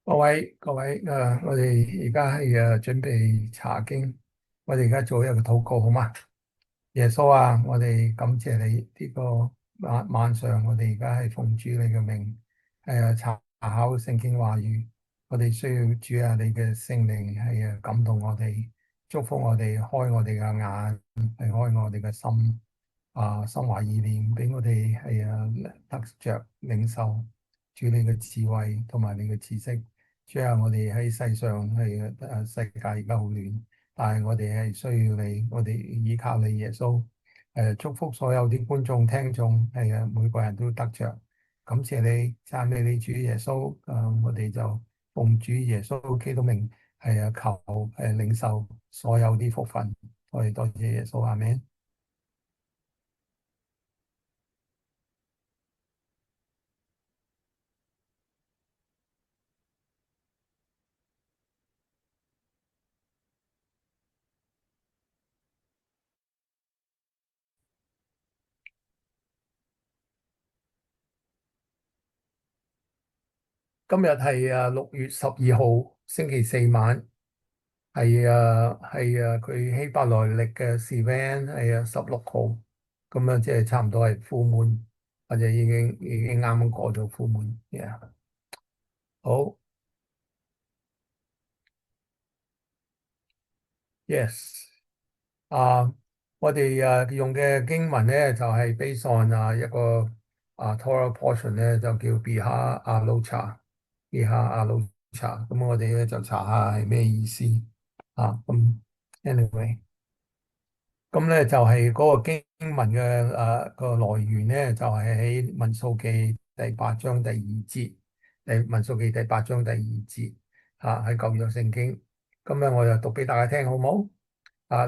各位，我哋而家係準備查經，我哋而家做一個禱告，好嗎？耶穌啊，我哋感謝你呢個晚上，我哋而家係奉主你嘅名，查考聖經話語，我哋需要主啊，你嘅聖靈感動我哋，祝福我哋，開我哋嘅眼，係開我哋嘅心，心懷意念，俾我哋得着領受主你嘅智慧同埋你嘅知識。主啊，我哋喺世上世界而家好亂。但係我哋係需要你，我哋依靠你耶穌，祝福所有啲觀眾聽眾，每個人都得着，感謝你，讚美你主耶穌，我哋就奉主耶穌基督名，求領受所有啲福分，我哋多謝耶穌，阿們。今日係6月12號星期四晚，佢希伯來歷嘅時間16號，咁即係差唔多係 full moon，或者已經啱啱過咗 full moon。Yeah，好，yes，啊，我哋用嘅經文咧就係 based on 一個Torah portion 咧就叫 Bihar Alocha，Bihar Alocha，咁我哋咧就查下係咩意思咁 anyway。咁咧就係嗰個經文嘅個來源咧，就係喺民數記第八章第二節，民數記第八章第二節喺舊約聖經。咁咧我就讀俾大家聽，好冇？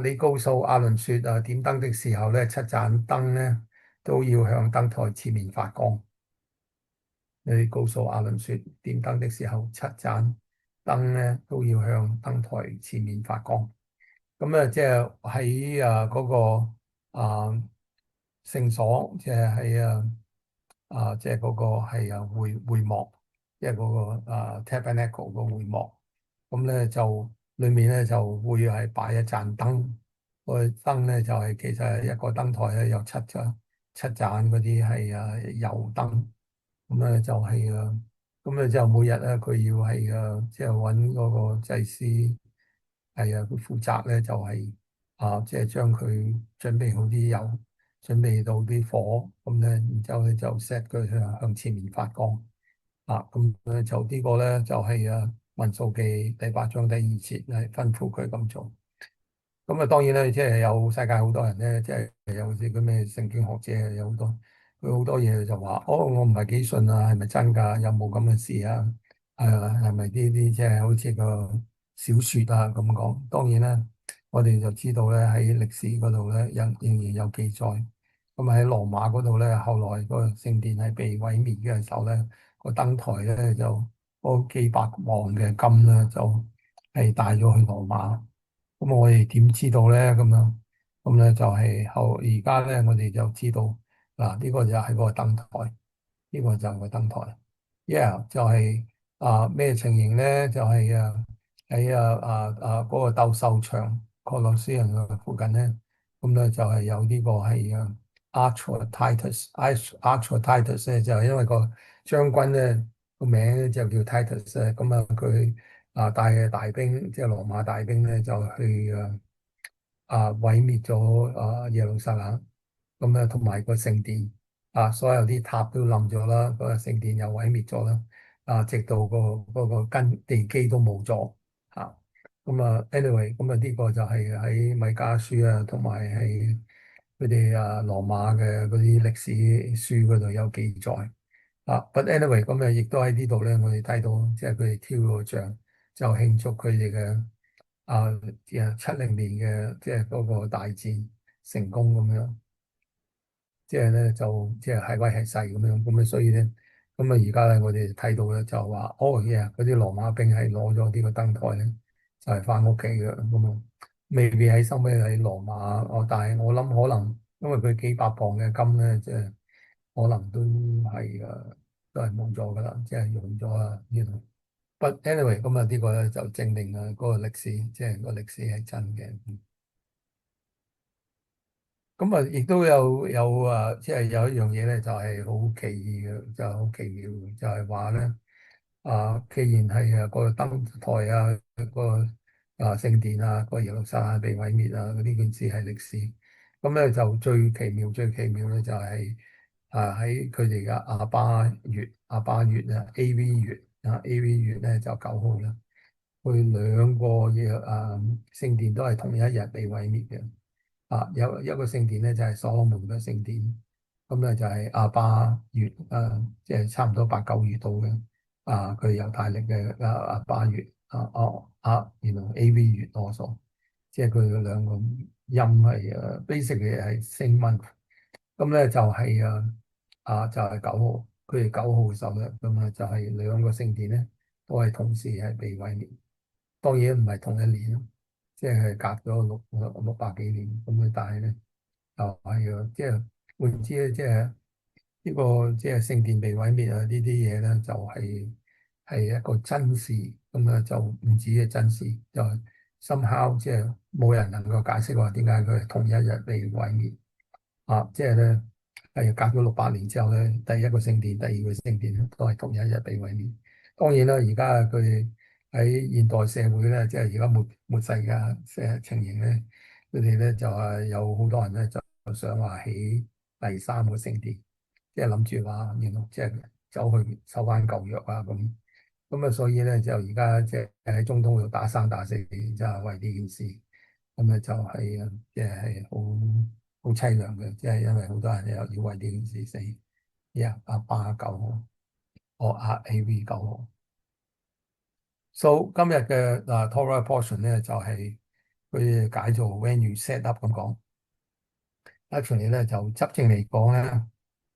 你告訴亞倫說，點燈的時候咧，七盞燈咧都要向燈台前面發光。你告訴亞倫說，點燈的時候，七盞燈咧都要向燈台前面發光。咁即係喺嗰個聖所，即係喺即係嗰個係會幕，即係嗰個tabernacle 個會幕。咁咧就裏面咧就會係擺一盞燈，個燈咧就係其實係一個燈台咧有七盞嗰啲係油燈。咁咧就係咁咧就每日咧佢要係即係揾嗰個祭司。佢負責咧就係即係將佢準備好啲油，準備到啲火，咁咧，然之後咧就 set 佢向前面發光。咁咧就呢個咧就係民數記第八章第二節係吩咐佢咁做。咁當然咧，即係有世界好多人咧，即係有啲咁嘅聖經學者有好多，佢好多嘢就話，哦，我唔係幾信啊，係咪真㗎？有冇咁嘅事啊？係咪呢啲即係好似個小説啊咁講？當然啦，我哋就知道咧喺歷史嗰度咧，仍然有記載。咁喺羅馬嗰度咧，後來個聖殿係被毀滅嘅時候咧，個燈台咧就嗰幾百磅嘅金咧就係帶咗去羅馬。咁我哋點知道咧？咁樣咁咧就係而家咧，我哋就知道呢個就係個燈台，呢個就係個燈台。Yeah，就係咩情形咧？就係喺嗰個鬥獸場俄羅斯人嘅附近咧，咁咧就係有呢個係Archititus 咧，就係因為個將軍咧個名咧就叫 Titus 咧，咁佢帶嘅大兵，即係羅馬大兵咧就去毀滅咗耶路撒冷，咁同埋個聖殿所有啲塔都冧咗啦，個聖殿又毀滅咗啦，直到個根地基都冇咗咁anyway，咁呢個就係喺米迦書同埋係佢哋羅馬嘅嗰啲歷史書嗰度有記載But anyway，咁亦都喺呢度咧，我哋睇到即係佢哋挑個像，就慶祝佢哋嘅70年嘅即係嗰個大戰成功咁樣，即係咧就即係係威係勢咁樣，咁所以咧，咁而家咧我哋睇到咧就話，哦耶，嗰啲羅馬兵係攞咗呢個燈台咧，就係翻屋企嘅咁啊，未必喺收尾喺羅馬但係我諗可能因為佢幾百磅嘅金咧，即係可能都係都係冇咗噶啦，即係用咗呢度。But anyway，咁啊呢個咧就證明啊嗰個歷史，即係個歷史係真嘅。咁啊，亦都有啊，即係有一樣嘢咧，就係好奇異嘅，就係好奇妙嘅，就係話咧啊，既然係啊個燈台啊、個啊聖殿啊、個耶路撒冷被毀滅啊，呢件事係歷史。咁咧就最奇妙咧就係啊喺佢哋嘅亞巴月啊 AV 月啊 AV 月咧就9號啦，佢兩個嘢聖殿都係同一日被毀滅嘅。啊，有一個聖殿咧就係所羅門嘅聖殿，咁咧就係亞巴月，即係差唔多8、9月到嘅，佢猶太歷嘅亞巴月，原來 AV 月多數，即係佢嘅兩個音係basically 係 same month，咁咧就係就係九號，佢哋9號嘅時候咧，咁啊就係兩個聖殿咧都係同時係被毀滅，當然唔係同一年咯，即係隔咗600幾年咁嘅，但係咧。就係啊，即係換言之咧，即係呢個即係聖殿被毀滅啊，呢啲嘢咧就係一個真事，咁啊就唔止係真事，就係 somehow 即係冇人能夠解釋話點解佢係同一日被毀滅啊！即係咧係隔咗600年之後咧，第一個聖殿、第二個聖殿都係同一日被毀滅。當然啦，而家佢喺現代社會咧，即係而家末世嘅情形咧，佢哋咧就係有好多人咧就想話起第三個聖殿，即係諗住話，原來即係走去收翻舊約啊咁。咁啊，所以咧就而家即係喺中東度打三打四，就係為呢件事。咁啊就係即係好凄涼嘅，即係因為好多人又要為呢件事死。阿巴九號，AV 9號。So 今日嘅Torah portion 咧就係佢解做 when you set up 咁講。Actually 咧就執正嚟講咧，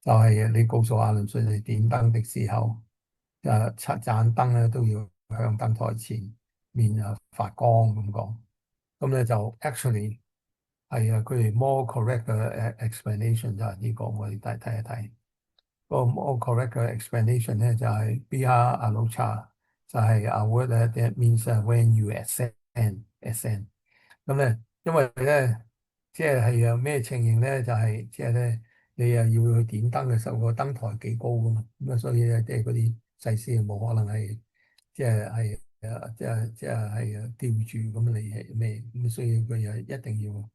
就係你告訴亞倫說你點燈的時候，七盞燈咧都要向燈台前面發光咁講。咁咧就 actually 係佢哋 more correct 嘅explanation 就係呢個，我哋睇一睇。個 more correct 嘅 explanation 咧就係 Biha Alocha 就係 a word that means when you ascend。咁咧，因為咧，即係咩情形咧？就係即係咧，你又要去點燈嘅時候，個燈台幾高噶嘛，咁啊，所以咧，即係嗰啲祭司冇可能係即係吊住咁嚟係咩？咁所以佢又一定要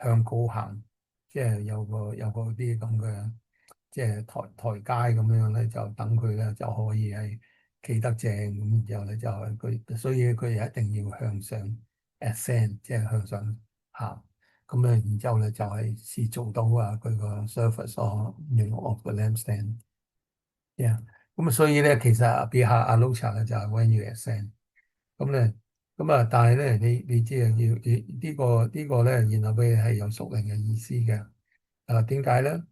向高行，即係有個啲咁嘅即係台階咁樣咧，就等佢咧就可以係企得正咁，然後咧就係佢，所以佢又一定要向上。ascend 即係向上行，咁咧，然之後咧就係試做到佢個 surface of the lampstand，yeah，咁啊，所以咧其實別下 alocha 咧就係 when you ascend，咁咧，咁啊，但係咧你知啊，呢個咧，然後佢係有屬靈嘅意思嘅，點解咧？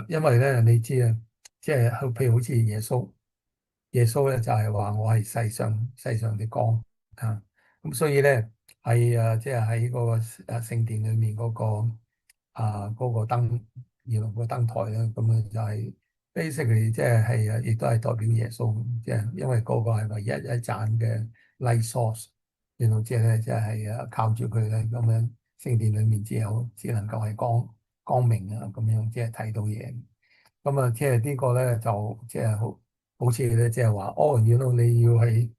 因為咧你知啊，即係譬如好似耶穌咧就係話我係世上的光啊，咁所以咧係即係喺嗰個聖殿裏面嗰個燈，原來個燈台咧，咁啊就係 basically 即係亦都係代表耶穌，即係因為嗰個係唯一一盞嘅 light source，原來即係咧即係靠住佢咧咁樣聖殿裏面只能夠係光明啊咁樣，即係睇到嘢。咁啊，即係呢個咧就即係好似咧，即係話哦，原來你要係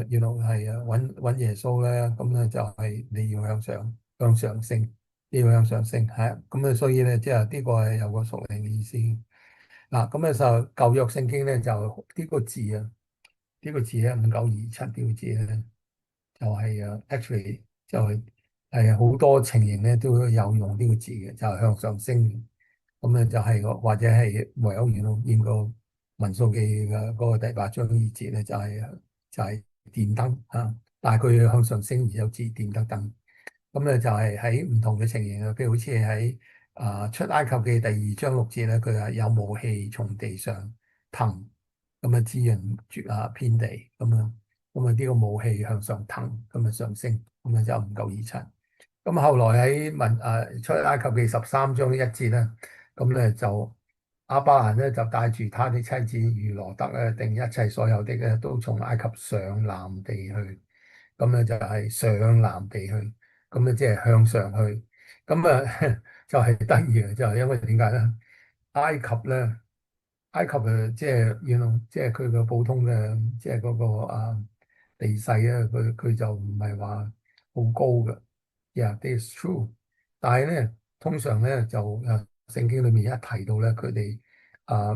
原來係揾耶穌咧，咁咧就係你要向上升，你要向上升，係啊，咁啊，所以咧即係呢個係有個屬靈嘅意思。嗱，咁咧就舊約聖經咧就呢個字啊，呢個字咧5927呢個字咧就係actually 就係好多情形咧都有用呢個字嘅，就係向上升。咁咧就係或者係唯有見過民數記嘅嗰個第8章2節咧，就係電燈啊，但係佢向上升而有字電得燈。咁咧就係喺唔同嘅情形啊，譬如好似喺出埃及記第2章6節咧，佢話有霧氣從地上騰，咁啊滋潤遍地咁啊呢個霧氣向上騰，咁啊上升，咁啊就5927。咁後來喺出埃及記13章1節咧，咁咧就亞伯蘭咧就帶住他的妻子餘羅得咧，定一切所有的咧，都從埃及上南地去。咁咧就係上南地去，咁咧即係向上去。咁啊就係得意嘅，就係因為點解咧？埃及咧，埃及即係即係佢個普通嘅，即係嗰個地勢咧，佢就唔係話好高嘅。Yeah，that's true。但係咧，通常咧就聖經裏面一提到咧，佢哋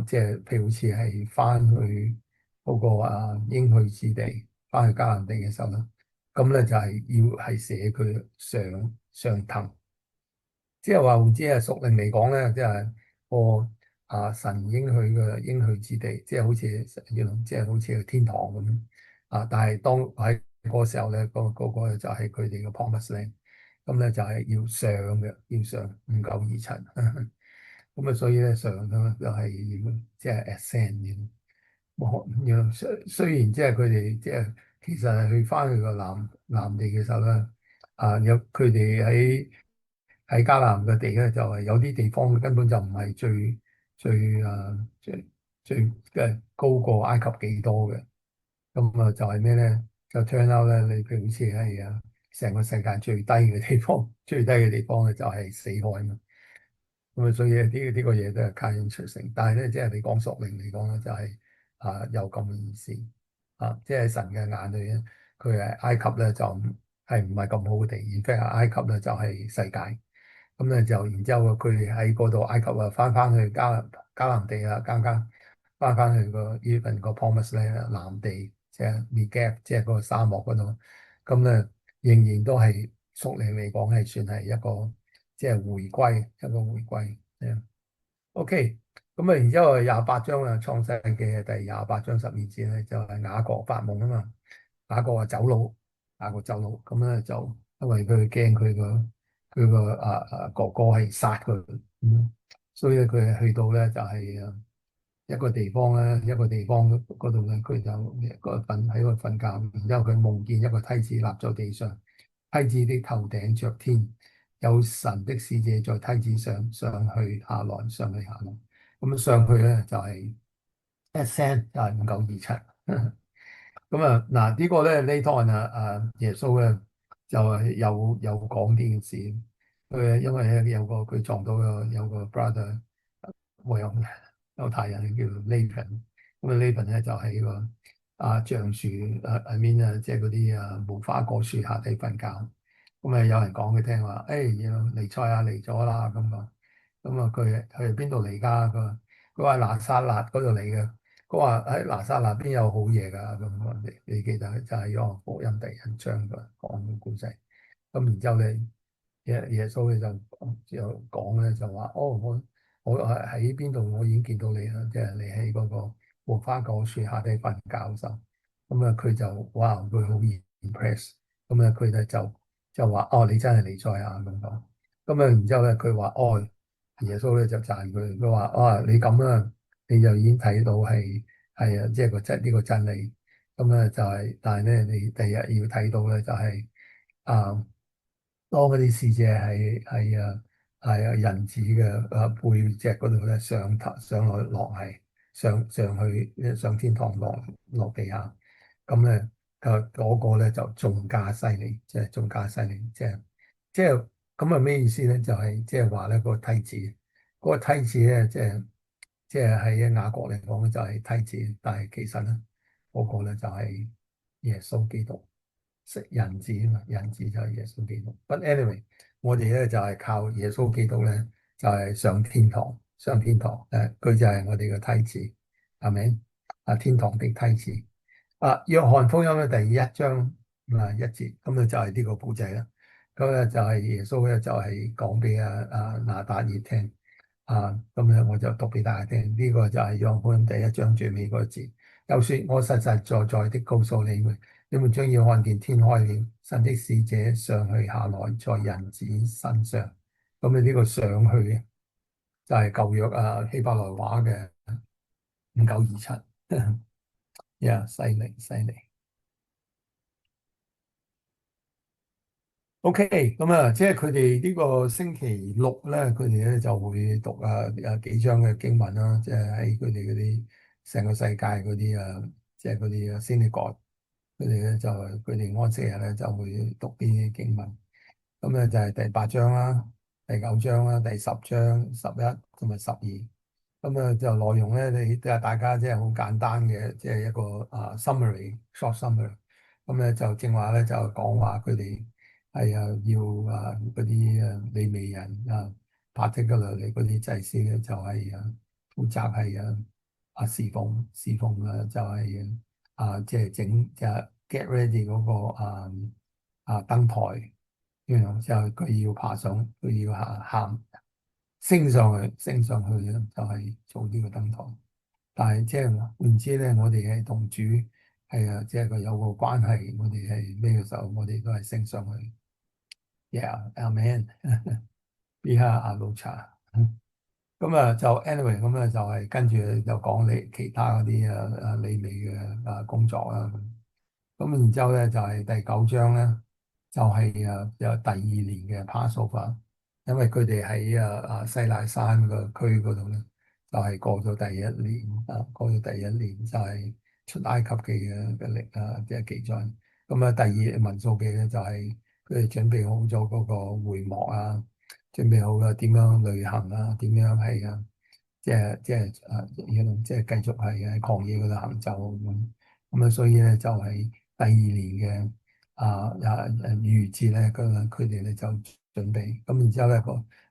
即係譬如好似係翻去嗰個應許之地，翻去迦南地嘅時候咧，咁咧就係要係寫佢上騰。即係話唔知係屬靈嚟講咧，即係個神應許嘅應許之地，即係好似即係好似個天堂咁但係當喺嗰個時候咧，嗰個就係佢哋嘅 promise land，咁咧就係要上嘅，要上五九二七。咁啊，所以咧上咧就係要即係 ascend 嘅。雖然即係佢哋即係其實係去翻去個南地嘅時候咧，有佢哋喺迦南嘅地咧，就係有啲地方根本就唔係最高過埃及幾多嘅。咁就係咩咧？就 turn out 咧，你譬如好似係成個世界最低嘅地方，最低嘅地方咧就係死海嘛。咁所以呢個嘢都係卡因出成，但係咧即係你講屬靈嚟講咧，就係有咁嘅意思即係神嘅眼裏咧，佢係埃及咧就係唔係咁好嘅地，而家埃及咧就係世界。咁咧就然之後佢喺嗰度埃及翻去迦南地啊，翻去個 even 個 promise 咧南地，即係 Negeb 即係嗰個沙漠嗰度。咁咧仍然都係屬靈嚟講係算係一個即係回歸一個回歸。OK，咁然之後28章創世記嘅第28章12節咧，就係雅各發夢啊嘛。雅各話走佬，雅各走佬，咁咧就因為佢驚佢個哥哥係殺佢，所以咧佢去到咧就係一個地方咧，一個地方嗰度咧，佢就喺度瞓覺，然之後佢夢見一個梯子立在地上，梯子的頭頂着天，有神的使者在梯子上去下來，上去下來，咁上去咧就係 ascend 就係5927。咁嗱呢個咧 later on 耶穌咧就係有講呢件事。佢因為咧佢撞到有個 brother。我有太人叫 Laban，咁Laban 咧就喺個橡樹面即係嗰啲無花果樹下底瞓覺。咁有人講佢聽話，彌賽亞嚟咗啦咁講。咁佢係邊度嚟㗎？佢話拿撒勒嗰度嚟嘅。佢話喺拿撒勒邊有好嘢㗎咁。你記得就係約翰福音第一章嘅講嘅故仔。咁然之後咧，耶穌咧就講咧就話：我喺邊度？我已經見到你啦，即係你喺嗰個無花果樹下底瞓覺就咁佢就哇，佢好 impress。咁佢咧就話：哦，你真係彌賽亞咁講。然之後咧，佢話：哦，耶穌咧就讚佢，佢話：你咁你就已經睇到即係呢個真理。就係，但係咧，你第日要睇到咧就係啊。當嗰啲使者係人子嘅背脊嗰度咧上落上去上天堂落地下。咁咧嗰個咧就仲加犀利，即係仲加犀利，即係咁咩意思咧？就係即係話咧個梯子，嗰個梯子咧即係喺雅各嚟講就係梯子，但係其實咧嗰個咧就係耶穌基督。識人子啊嘛，人子就係耶穌基督。But anyway，我哋咧就係靠耶穌基督咧，就係上天堂，上天堂。佢就係我哋嘅梯子，係咪？天堂的梯子。約翰福音咧第一章1節，咁就係呢個故仔啦。咁咧就係耶穌咧就係講俾拿但業聽。咁咧我就讀俾大家聽。呢個就係約翰福音第一章最尾嗰個字。又說我實實在在的告訴你們。你們將要看見天開了，神的使者上去下來，在人子身上。咁你呢個上去就係舊約希伯來話嘅5927。呀，犀利犀利。OK，咁啊，即係佢哋呢個星期六咧，佢哋咧就會讀幾章嘅經文啦，即係喺佢哋嗰啲成個世界嗰啲即係嗰啲synagogue，佢哋咧就佢哋安息日咧就會讀啲經文。咁咧就係第八章啦、第九章啦、第十章、11同埋12。咁啊就內容咧，你即係大家即係好簡單嘅，即係一個summary、short summary。咁咧就正話咧就講話佢哋係要嗰啲利未人particularly 嗰啲祭司咧就係負責係侍奉就係即係整就 get ready 嗰個燈台。之後佢要爬上，佢要升上去，升上去咧就係做呢個燈台。但係即係換言之咧，我哋係同主係即係佢有個關係。我哋係咩嘅時候，我哋都係升上去。Yeah，Amen。呢下阿老茶。咁就 anyway，咁就係跟住就講你其他嗰啲利未嘅工作啦。咁然之後咧就係第九章咧，就係有第二年嘅 Passover，因為佢哋喺西奈山個區嗰度咧，就係過咗第一年過咗第一年就係出埃及記嘅即係記載。咁第二民數記咧就係佢哋準備好咗嗰個會幕準備好啦點樣旅行點樣係即係繼續係喺曠野嗰度行走咁。所以咧就係第二年嘅逾節咧，佢哋咧就準備。咁然之後咧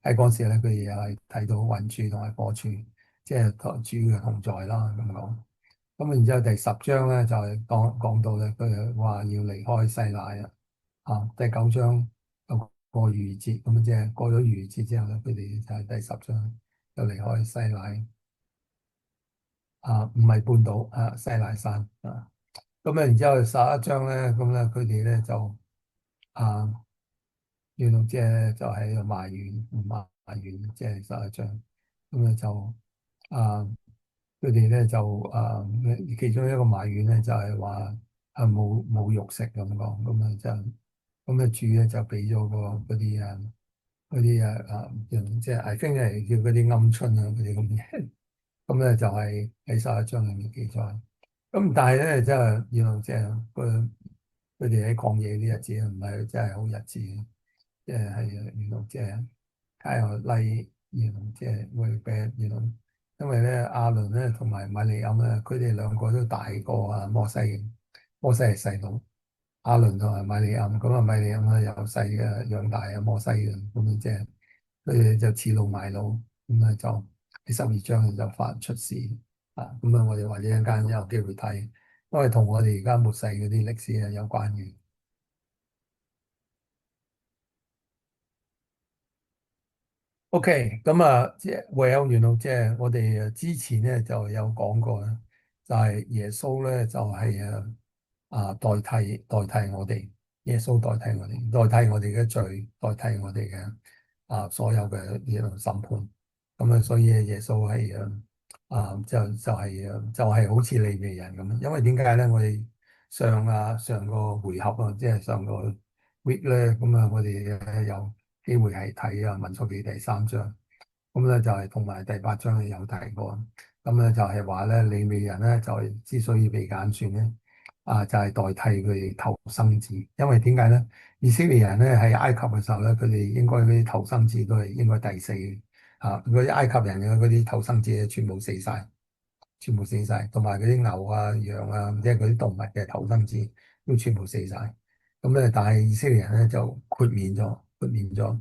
喺嗰時咧，佢哋又係睇到雲柱同埋火柱，即係同主嘅同在啦咁講。咁然之後第十章咧就係講到咧，佢哋話要離開西乃啦。第九章就過逾節，咁即係過咗逾節之後咧，佢哋就係第十章就離開西乃。唔係半島西乃山咁然之後11章咧，咁咧佢哋咧就啊，原來即係就喺度埋怨，即係11章。咁咧就啊，佢哋咧就其中一個埋怨咧就係話冇肉食咁講。咁主咧就俾咗嗰啲即係 I think 係叫嗰啲鵪鶉嗰啲咁嘅。咁咧就係喺11章裏面記載。咁但係咧，即係即係佢哋喺曠野啲日子唔係真係好日子，即係kind of like 即係 very bad。因為咧亞倫咧同埋米利暗咧，佢哋兩個都大過摩西嘅。摩西係細佬，亞倫同埋米利暗。咁米利暗咧由細嘅養大摩西嘅。咁即係佢哋就恃老賣老。咁就喺12章就發出事。我哋或者一陣間有機會睇，因為同我哋而家末世嗰啲歷史係有關嘅。OK，咁即係 well，即係我哋之前咧就有講過啦，就係耶穌咧就係代替我哋。耶穌代替我哋，代替我哋嘅罪，代替我哋嘅所有嘅審判。所以耶穌係就係好似利未人咁。因為點解咧？我哋上個回合即係上個 week 咧，我哋有機會係睇民數記第3章。就係同埋第8章有提過。就係話咧，利未人咧就係之所以被揀選咧，就係代替佢哋頭生子。因為點解咧？以色列人咧喺埃及嘅時候咧，佢哋應該嗰啲頭生子都係應該第四嘅。嗰啲埃及人嘅嗰啲頭生子全部死晒。全部死晒，同埋嗰啲牛羊即係嗰啲動物嘅頭生子都全部死晒。但係以色列人咧就豁免咗。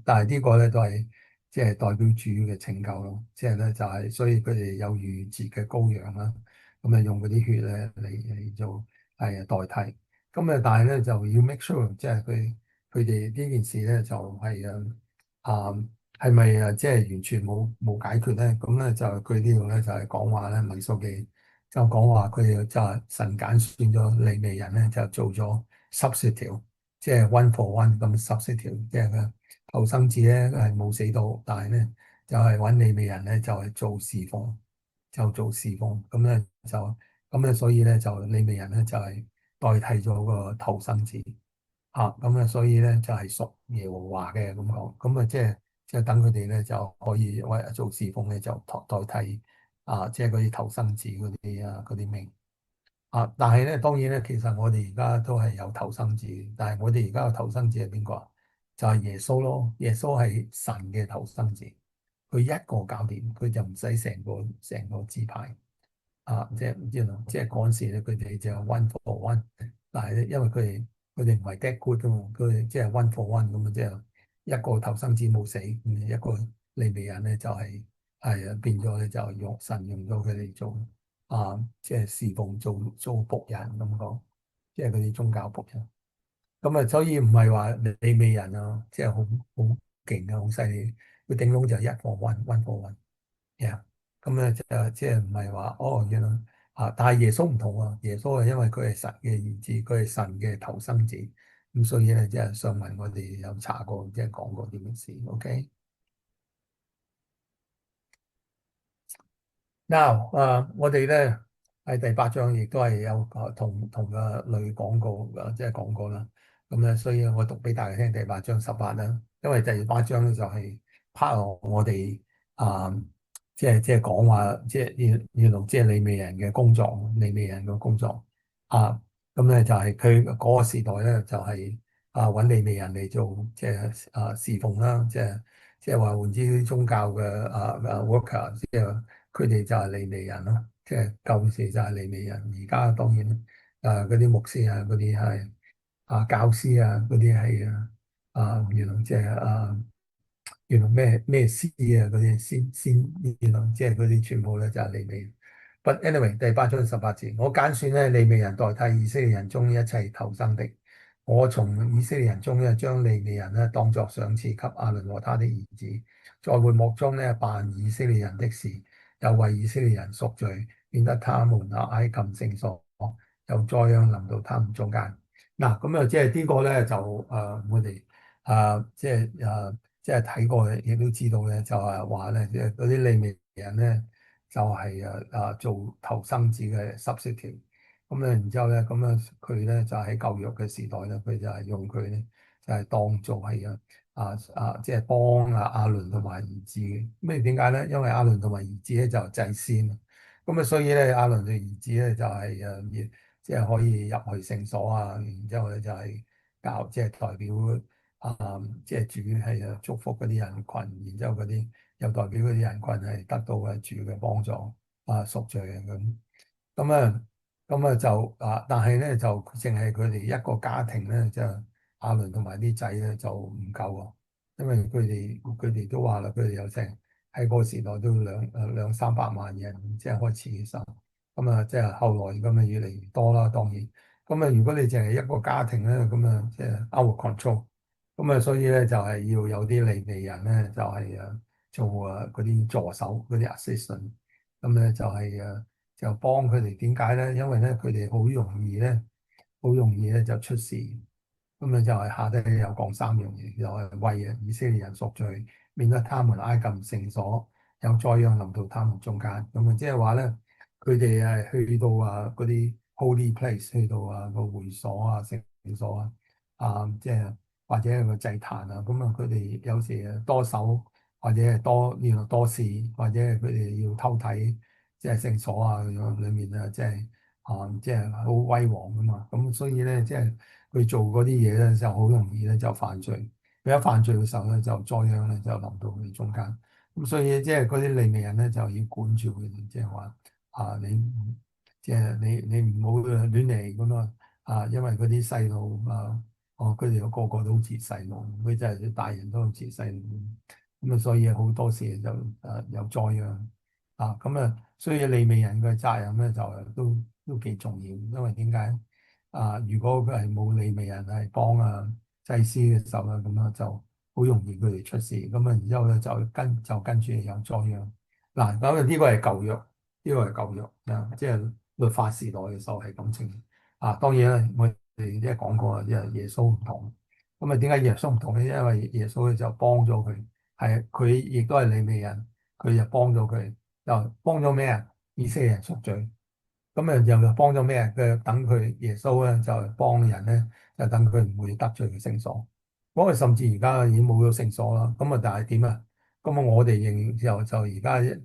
但係呢個咧都係即係代表主嘅拯救咯。即係咧就係，所以佢哋有逾節嘅羔羊啦。用嗰啲血咧嚟做係代替。但係咧就要 make sure，即係佢哋呢件事咧就係啊。係咪即係完全冇解決咧？就佢呢度咧就係講話咧，民數記就講話佢哋就係神揀選咗利未人咧，就做咗 substitute，即係 one for one 咁 substitute，即係佢後生子咧係冇死到，但係咧就係揾利未人咧就係做侍奉，所以咧就利未人咧就係代替咗個頭生子。咁啊，所以咧就係屬耶和華嘅咁講，咁啊即係等佢哋咧就可以為做侍奉咧就代替即係嗰啲頭生子嗰啲命。但係咧當然咧，其實我哋而家都係有頭生子，但係我哋而家嘅頭生子係邊個啊？就係耶穌咯，耶穌係神嘅頭生子，佢一個搞掂，佢就唔使成個支派。即係嗰陣時咧，佢哋就 one for one，但係咧，因為佢哋唔係 that good 噶嘛，佢哋即係 one for one 咁啊，即係一個頭生子冇死，一個利未人咧就係變咗咧就神用咗佢哋做即係侍奉做僕人咁講，即係嗰啲宗教僕人。咁啊，所以唔係話利未人啊，即係好勁啊，好犀利，佢頂籠就係一 for one for one。呀，咁咧就即係唔係話哦，原來但係耶穌唔同啊，耶穌係因為佢係神嘅兒子，佢係神嘅頭生子，咁所以咧即係上文我哋有查過，即係講過呢件事。OK。Now，我哋咧喺第八章亦都係有同嘅類講過，即係講過啦。咁咧，所以我讀俾大家聽第八章18啦。因為第八章咧就係 part 我哋啊，即係講話，即係原來即係利未人嘅工作，利未人嘅工作啊。咁咧就係佢嗰個時代咧就係揾利未人嚟做，即係侍奉啦，即係話換之啲宗教嘅worker，即係。佢哋就係利未人咯，即係舊時就係利未人，而家當然嗰啲牧師啊，嗰啲係教師啊，嗰啲係原來即係原來咩師啊嗰啲先原來即係嗰啲全部咧就係利未人。But anyway，第八章18節，我揀選咧利未人代替以色列人中一切頭生的。我從以色列人中咧將利未人咧當作賞賜給亞倫和他的兒子，在會幕中咧辦以色列人的事，又為以色列人贖罪，免得他們埃及聖所又災殃臨到他們中間。嗱，咁啊，即係呢個咧就我哋即係睇過嘅，亦都知道咧，就係話咧，即係嗰啲利未人咧，就係做頭生子嘅substitute。咁咧，然之後咧，咁啊，佢咧就喺舊約嘅時代咧，佢就係用佢咧，就係當做係即係幫亞倫同埋兒子嘅。咁點解咧？因為亞倫同埋兒子咧就係祭司啊。咁啊，所以咧亞倫嘅兒子咧就係即係可以入去聖所啊。然之後咧就係即係代表即係主係祝福嗰啲人群，然之後嗰啲又代表嗰啲人群係得到主嘅幫助贖罪嘅咁。咁啊，但係咧就淨係佢哋一個家庭咧，就亞倫同埋啲仔咧就唔夠啊，因為佢哋都話啦，佢哋有成喺嗰個時代都兩三百萬人，即係開始嘅時候，咁啊即係後來咁啊越嚟越多啦，當然，咁啊如果你淨係一個家庭咧，咁啊即係 out of control，咁啊所以咧就係要有啲利未人咧，就係做嗰啲助手嗰啲 assistant，咁咧就幫佢哋。點解咧？因為咧佢哋好容易咧就出事。咁啊就係下低有講三樣嘢，就係為以色列人贖罪，免得他們挨近聖所，有災殃臨到他們中間。咁啊即係話咧，佢哋去到嗰啲 holy place，去到個會所聖所即係或者係個祭壇啊。咁啊佢哋有時多手，或者係多事，或者係佢哋要偷睇。即係聖所裏面即係好威煌噶嘛，咁所以咧，即係佢做嗰啲嘢咧，就好容易咧就犯罪。佢一犯罪嘅時候咧，就災殃咧就臨到佢哋中間。咁所以即係嗰啲利未人咧，就要管住佢哋，即係話你即係你唔好亂嚟咁因為嗰啲細路佢哋個個都好似細路，佢真係啲大人都好似細路咁啊，所以好多時就有災殃。咁所以利未人嘅責任咧就都幾重要，因為點解如果佢係冇利未人係幫祭司嘅時候咧，咁就好容易佢哋出事，咁然之後咧就跟住有災殃。嗱，咁呢個係舊約，即係律法時代嘅時候係咁情。當然啦，我哋即係講過即係耶穌唔同。咁點解耶穌唔同咧？因為耶穌咧就幫咗佢，係佢亦都係利未人，佢就幫咗佢。就幫咗咩啊？以色列人贖罪。咁啊又幫咗咩？佢等佢耶穌咧就係幫人咧，就等佢唔會得罪嘅聖所。嗰個甚至而家已經冇咗聖所啦。咁啊，但係點啊？咁啊，我哋仍就而家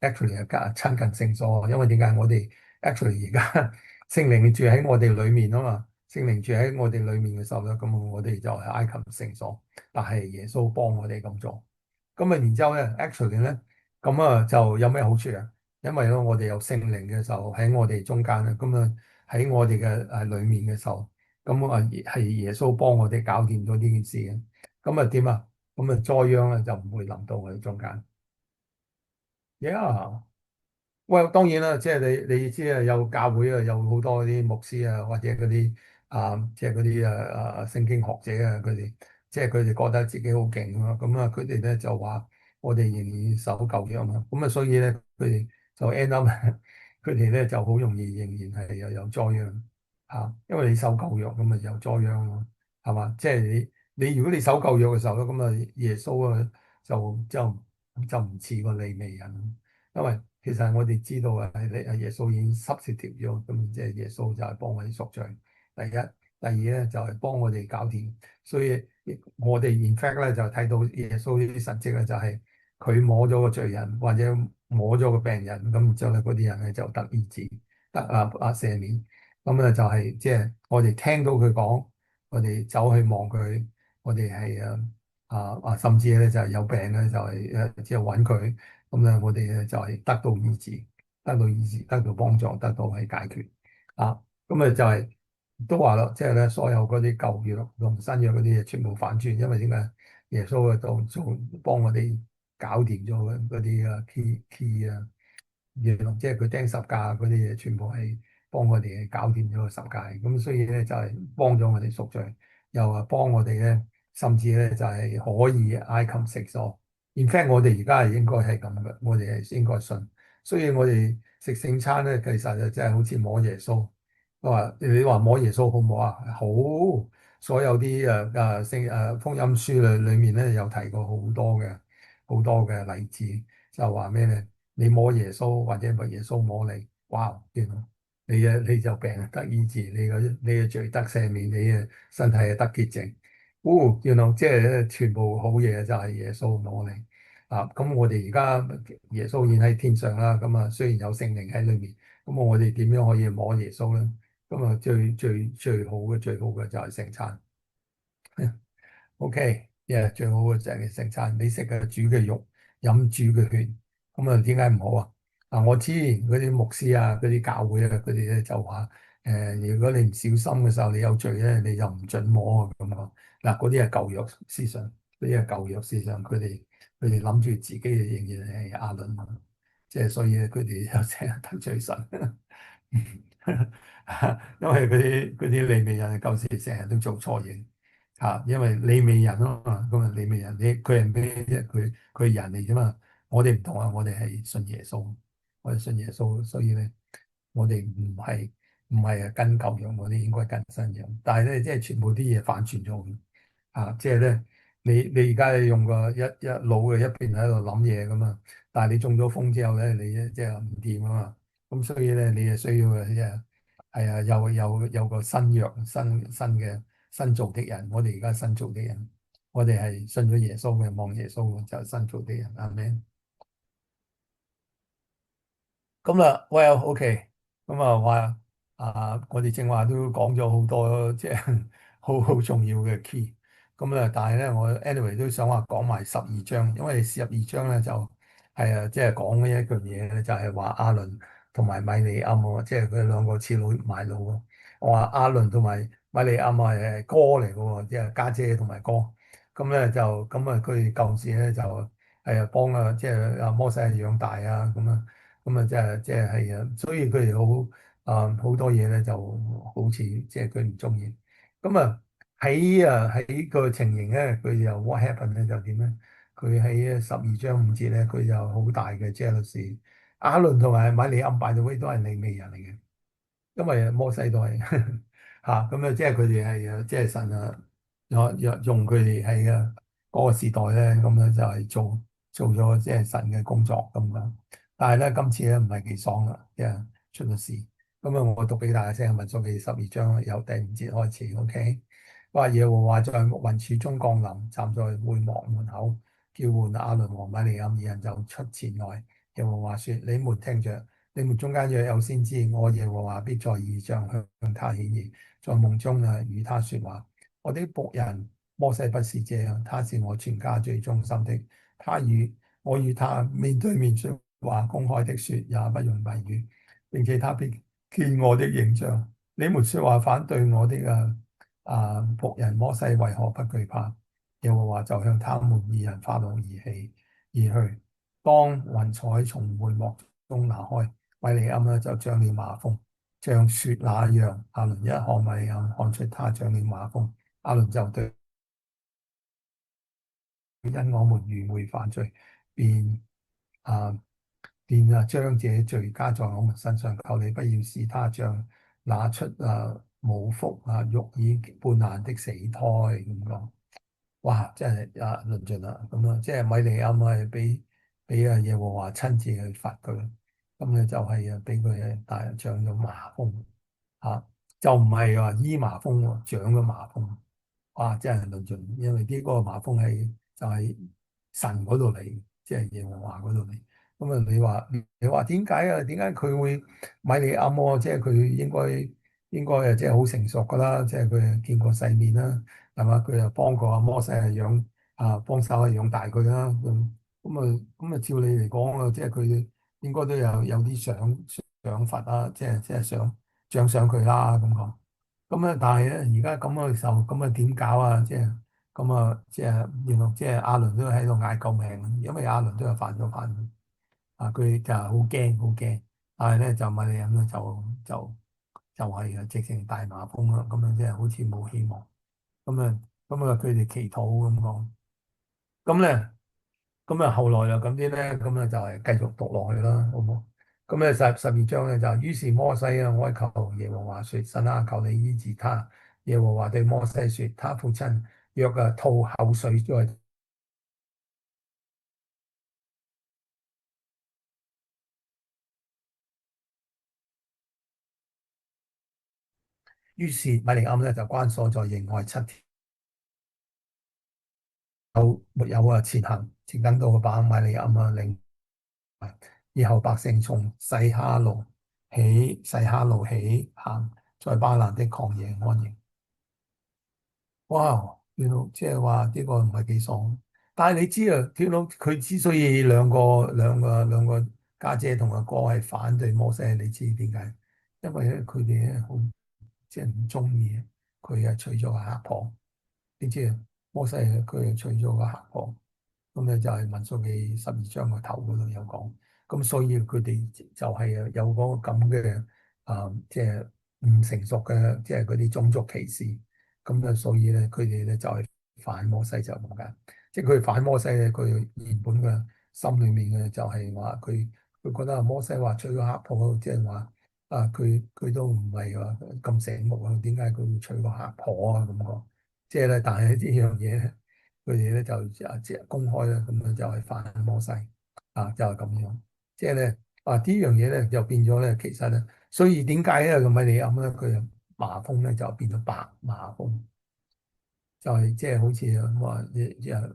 actually 係加親近聖所，因為點解我哋 actually 而家聖靈住喺我哋裏面啊嘛？聖靈住喺我哋裏面嘅時候咧，咁我哋就係挨近聖所，但係耶穌幫我哋咁做。咁啊，然之後咧，actually 咧，咁啊就有咩好處啊？因為咧，我哋有聖靈嘅時候喺我哋中間咧，咁啊喺我哋嘅裏面嘅時候，咁啊係耶穌幫我哋搞掂咗呢件事嘅。咁啊點啊？咁啊災殃咧就唔會臨到我哋中間。Yeah。喂，當然啦，即係你知啊，有教會啊，有好多啲牧師啊，或者嗰啲即係嗰啲聖經學者啊，佢哋即係佢哋覺得自己好勁啊，咁啊，佢哋咧就話我哋仍然要守舊約啊嘛，咁啊，所以咧佢哋就 end up 佢哋咧就好容易仍然係又有災殃因為你守舊約咁啊有災殃咯，係嘛？即係你如果你守舊約嘅時候咧，咁啊耶穌啊就唔似個利未人。因為其實我哋知道啊，係耶穌已經濕蝕條咗，咁即係耶穌就係幫我哋贖罪。第一，第二咧就係幫我哋搞掂。所以我哋 in fact 咧就睇到耶穌呢啲神跡咧，就係佢摸咗個罪人或者摸咗個病人，咁之後咧嗰啲人咧就得醫治，得赦免。咁咧就係即係我哋聽到佢講，我哋走去望佢，我哋係甚至咧就係有病咧就係即係揾佢。咁咧，我哋咧就係得到醫治，得到醫治，得到幫助，得到係解決啊！咁啊就係都話咯，即係咧所有嗰啲舊約同新約嗰啲嘢全部反轉，因為點解耶穌喺度做幫我哋搞掂咗嗰啲key 啊，原來即係佢釘十架嗰啲嘢，全部係幫我哋搞掂咗個十架，咁所以咧就係幫咗我哋贖罪，又係幫我哋咧，甚至咧就係可以挨近食所。In fact，我哋而家係應該係咁嘅，我哋係應該信，所以我哋食聖餐咧，其實就真係好似摸耶穌。你話摸耶穌好唔好啊？好，所有啲福音書裏面咧有提過好多嘅例子，就話咩咧？你摸耶穌或者耶穌摸你，哇！原來你就病得醫治，你嘅罪得赦免，你嘅身體係得潔淨。哦，原來即係全部好嘢就係耶穌摸你咁我哋而家耶穌已經喺天上啦，咁啊雖然有聖靈喺裏面，咁我哋點樣可以摸耶穌咧？咁啊最好嘅就係聖餐。O.K. 最好嘅就係聖餐，你食嘅主嘅肉，飲主嘅血，咁啊點解唔好啊？我知嗰啲牧師啊，嗰啲教會啊，佢哋咧就話如果你唔小心嘅時候，你有罪咧，你就唔准摸啊咁啊。嗱，嗰啲係舊約思想，嗰啲係舊約思想，佢哋諗住自己仍然係亞倫啊，即係所以佢哋又成日得罪神。因為嗰啲利未人舊時成日都做錯嘢因為利未人啊嘛，咁啊利未人佢係咩啫？佢係人嚟啫嘛。我哋唔同啊，我哋係信耶穌，我哋信耶穌，所以咧我哋唔係跟舊約，我哋應該跟新約。但係咧，即係全部啲嘢反轉咗即係咧你而家用個一腦嘅一邊喺度諗嘢咁嘛，但係你中咗風之後咧，你即係唔掂啊嘛。咁所以咧，你係需要嘅，即係係有個新約、新嘅新造的人。我哋而家新造的人，我哋係信咗耶穌嘅，望耶穌嘅就係新造的人。阿們。咁啦，well，OK，咁啊話我哋正話都講咗好多，即係好重要嘅 key。咁啊，但係咧，我 anyway 都想話講埋12章，因為12章咧就係即係講呢一句嘢咧，就係話亞倫同埋米利暗啊，即係佢兩個似佬賣佬啊。我話亞倫同埋米利暗係哥嚟嘅喎，即係家姐同埋哥。咁咧就咁啊，佢哋舊時咧就幫即係摩西養大啊，咁啊。咁啊，即係係啊，所以佢哋好多嘢咧，就好似即係佢唔中意。咁喺個情形咧，佢就 what happened 咧就點咧？佢喺12章5節咧，佢就好大嘅 jealousy。亞倫同埋米利暗拜到位都係利未人嚟嘅。因為摩西都係咁啊，即係佢哋係即係神用佢哋喺嗰個時代咧，咁樣就係做咗即係神嘅工作咁樣。但係咧，今次咧唔係幾爽啦，即係出咗事。咁啊，我讀俾大家聽，民數記12章由第5節開始，OK。話耶和華在雲柱中降臨，站在會幕門口，叫喚亞倫和米利暗，二人就出前來。耶和華說：你們聽着，你們中間若有先知，我耶和華必在異象向他顯現，在夢中與他說話。我的僕人摩西不是這樣，他是我全家最忠心的。我與他面對面說話，公開的說，也不用謎語，並且他必見我的形象。你們說話反對我的僕人摩西為何不懼怕？耶和華就向他們二人發怒而去。當雲彩從會幕中拿開，米利暗呢就長了麻風，像雪那樣。亞倫一看米利暗，看出他長了麻風，亞倫就對因我們愚昧犯罪，便啊將這罪加在我們身上。求你不要使他像那出母腹育已半爛的死胎咁講。哇！真係論盡啦，咁啊，即係米利暗係俾耶和華親自去罰佢，咁咧就係俾佢大長咗麻風就唔係話醫麻風喎，長咗麻風。哇！真係論盡，因為呢個麻風係就係神嗰度嚟，即係耶和華嗰度嚟。咁啊，你話點解啊？點解佢會米利暗喎？即係佢應該即係好成熟噶啦，即係佢見過世面啦，係嘛？佢又幫過阿摩西幫手養大佢啦。咁啊，照你嚟講啊，即係佢應該都有啲想法啊，即係想獎賞佢啦咁講。咁啊，但係咧，而家咁嘅時候，咁啊點搞啊？即係咁啊，即係原來即係亞倫都喺度嗌救命，因為亞倫都有犯佢就係好驚好驚，但係咧就米利暗咧就係直情大麻風啦，咁樣即係好似冇希望。咁啊，佢哋祈禱咁講，咁咧。咁啊，後來又咁啲咧，咁啊就係繼續讀落去啦，好唔好？咁咧十二章咧就於是摩西哀求耶和華說：神啊，求你醫治他。耶和華對摩西說：他父親若吐口水在，於是米利暗咧就關鎖在營外7天，沒有前行，直等到把米利暗領。以後百姓從西哈路起行，在巴蘭的曠野安營。哇！原來即係話呢個唔係幾爽，但係你知啊，見到佢之所以兩個家姐同阿哥係反對摩西，你知點解？因為咧佢哋咧好即係唔中意佢係娶咗個黑婆，你知啊？摩西佢係娶咗個黑婆。咁咧就係民數記12章個頭嗰度有講，咁所以佢哋就係有嗰個咁嘅即係唔成熟嘅，即係嗰啲種族歧視。咁啊，所以咧佢哋咧就係反摩西就咁解，即係佢反摩西咧，佢原本嘅心裏面嘅就係話佢覺得摩西話娶個黑婆，即係話佢都唔係話咁醒目啊，點解佢會娶個黑婆啊咁講？即係咧，但係呢樣嘢咧。佢哋咧就即係公開啦，咁樣就係反摩西就係咁樣。即係咧呢樣嘢咧就變咗咧，其實咧，所以點解咧咁米利暗咧佢麻風咧就變咗白麻風。就係即係好似話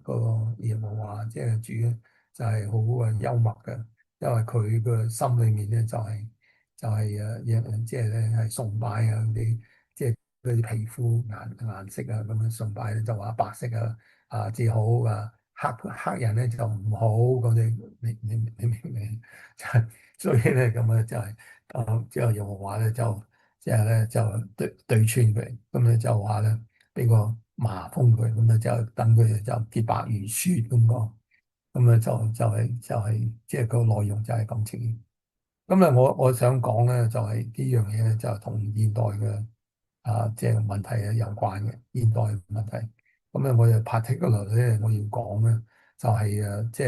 個耶和華即係主咧，就係好幽默嘅，因為佢個心裏面咧就係即係咧係崇拜啲即係嗰啲皮膚顏色咁樣崇拜咧，就話白色至好黑人咧就唔好咁啲，你明唔明？就係所以咧咁啊就係之後耶和華咧就即係咧就對穿佢，咁咧就話咧。俾個麻風佢，咁啊就等佢就潔白如雪咁講，咁啊就係即係個內容就係咁情形。咁啊，我想講咧就係呢樣嘢咧就同現代嘅即係問題有關嘅現代問題。咁啊，我就 particular 咧我要講咧就係即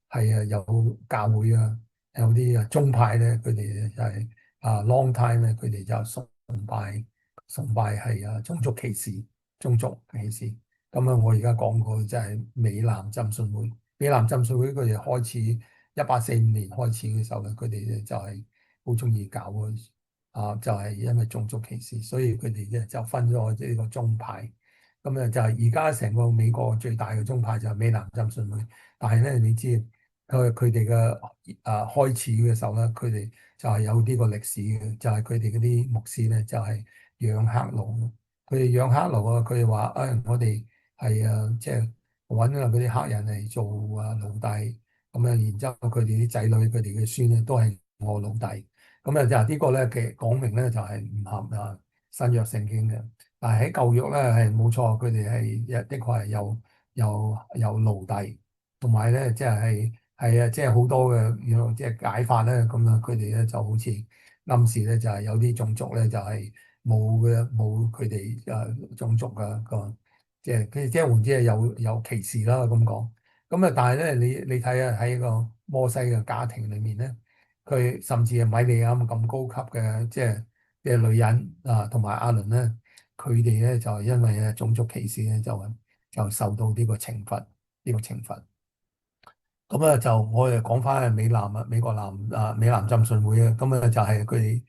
係有教會有啲宗派咧，佢哋就係long time 咧，佢哋就崇拜係種族歧視。種族歧視。咁啊，我而家講過就係美南浸信會。美南浸信會佢哋開始1845年開始嘅時候咧，佢哋就係好中意搞就係因為種族歧視，所以佢哋咧就分咗呢個宗派。咁啊就係而家成個美國最大嘅宗派就係美南浸信會，但係咧你知佢哋嘅開始嘅時候咧，佢哋就係有呢個歷史嘅，就係佢哋嗰啲牧師咧就係養黑奴，佢哋養黑奴啊，佢哋話我哋係即係揾啊嗰啲黑人嚟做奴隸，咁啊然之後佢哋啲仔女佢哋嘅孫咧都係我奴隸。咁啊，就呢個咧嘅講明咧就係唔合新約聖經嘅，但係喺舊約咧係冇錯，佢哋係的確係有奴隸，同埋咧即係即係好多嘅，即係解法咧咁樣，佢哋咧就好似暗示咧就係有啲種族咧就係冇佢哋種族嘅即係換之係有歧視啦咁講。咁啊，但係咧你睇下喺個摩西嘅家庭裏面咧。佢甚至係米利亞咁高級嘅，即係女人同埋亞倫咧，佢哋咧就係因為種族歧視咧，就受到呢個懲罰，呢個懲罰。咁啊，就我哋講翻美南美國美南浸信會啊，咁啊就係佢哋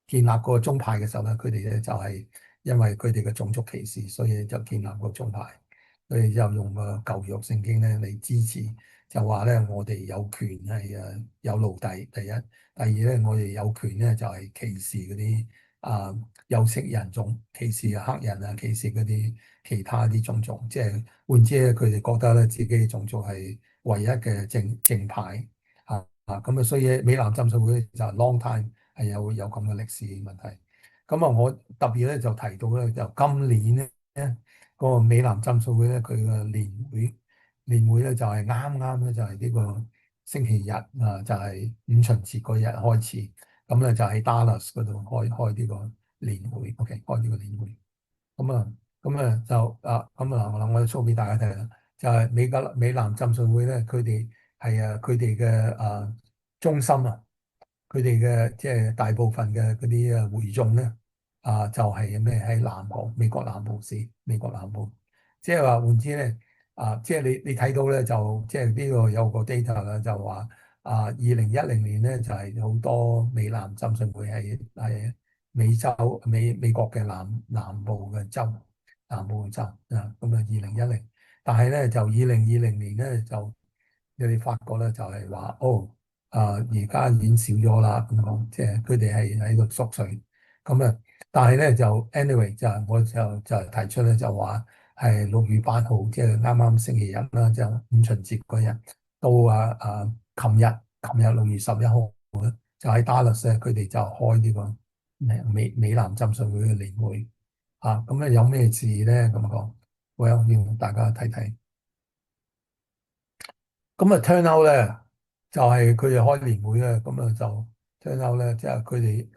建立個宗派嘅時候咧，佢哋咧就係因為佢哋嘅種族歧視，所以就建立個宗派。佢哋就用個舊約聖經咧嚟支持，就話咧我哋有權係有奴隸，第一，第二咧我哋有權咧就係歧視嗰啲有色人種，歧視黑人啊，歧視嗰啲其他啲種族，即係換之咧佢哋覺得咧自己嘅種族係唯一嘅正派咁啊，所以美南浸信會就係 long time 係有咁嘅歷史問題。咁啊，我特別咧就提到咧，就今年咧嗰個美南浸信會咧，佢嘅年會咧就係啱啱咧就係呢個星期日就係五旬節嗰日開始，咁咧就喺 Dallas 嗰度開呢個年會，OK，開呢個年會。咁啊，我 show 俾大家睇啦，就係美南浸信會咧，佢哋係佢哋嘅中心啊，佢哋嘅即係大部分嘅嗰啲會眾咧就係咩喺南部美國南部市，美國南部，即係話換之咧即係你睇到咧就即係呢個有個 data 啦，就話2010年咧就係好多美南浸信會係美國嘅南部嘅州，南部嘅州咁啊2010，但係咧就2020年咧就你哋發覺咧就係話而家已經少咗啦咁講，即係佢哋係喺度縮水咁啊，但係咧就 anyway 就係我就提出咧就話係6月8號，即係啱啱星期日啦，就五旬節嗰日到琴日6月11號就喺 Dallas 咧，佢哋就開呢個美南浸信會嘅年會咁咧有咩事咧咁講，我有要大家睇睇。咁啊，turn out 咧就係佢哋開年會咧，咁啊就 turn out 咧，即係佢哋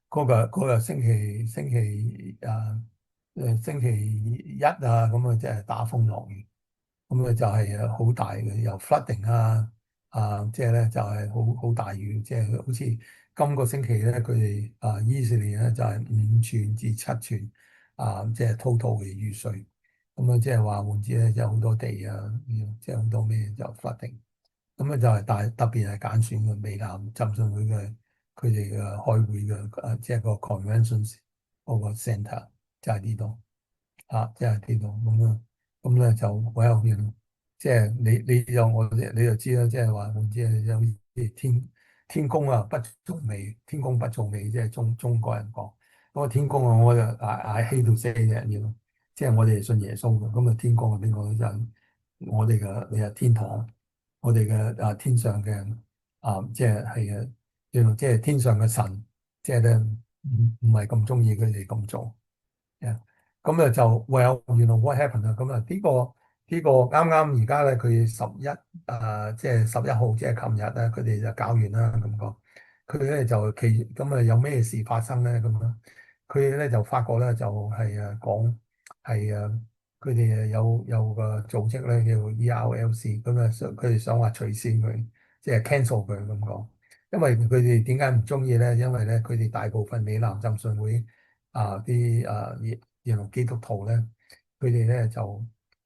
嗰個星期一咁啊，即係打風落雨。咁咧就係好大嘅，由 flooding 即係咧就係好大雨，即係好似今個星期咧佢哋以色列咧就係5寸至7寸即係 total 嘅雨水。咁啊，即係話換之咧，即係好多地即係好多咩就 flooding。咁啊就係特別係揀選嘅美南浸信會嘅佢哋嘅開會嘅即係個 convention 嗰個 centre 就係呢度。即係呢度咁啊，咁咧就好有面，即係你就知啦，即係話唔知係有啲天公不造美，天公不造美，即係中國人講嗰個天公啊，我就I hate to say 嘅嘢，即係我哋信耶穌嘅，咁啊天公係邊個咧？就係我哋嘅你係天堂，我哋嘅天上嘅即係即係天上嘅神，即係咧唔係咁中意佢哋咁做。咁咧就 well，原來 what happened 啊？咁啊呢個啱啱而家咧佢即係11號，即係琴日咧，佢哋就搞完啦咁講。佢哋咧就咁啊有咩事發生咧咁啊？佢哋咧就發覺咧就係講係佢哋有個組織咧叫 ERLC，咁啊佢哋想話取消佢，即係 cancel 佢咁講。因為佢哋點解唔中意咧？因為咧佢哋大部分美南浸信會啲基督徒咧，佢哋咧就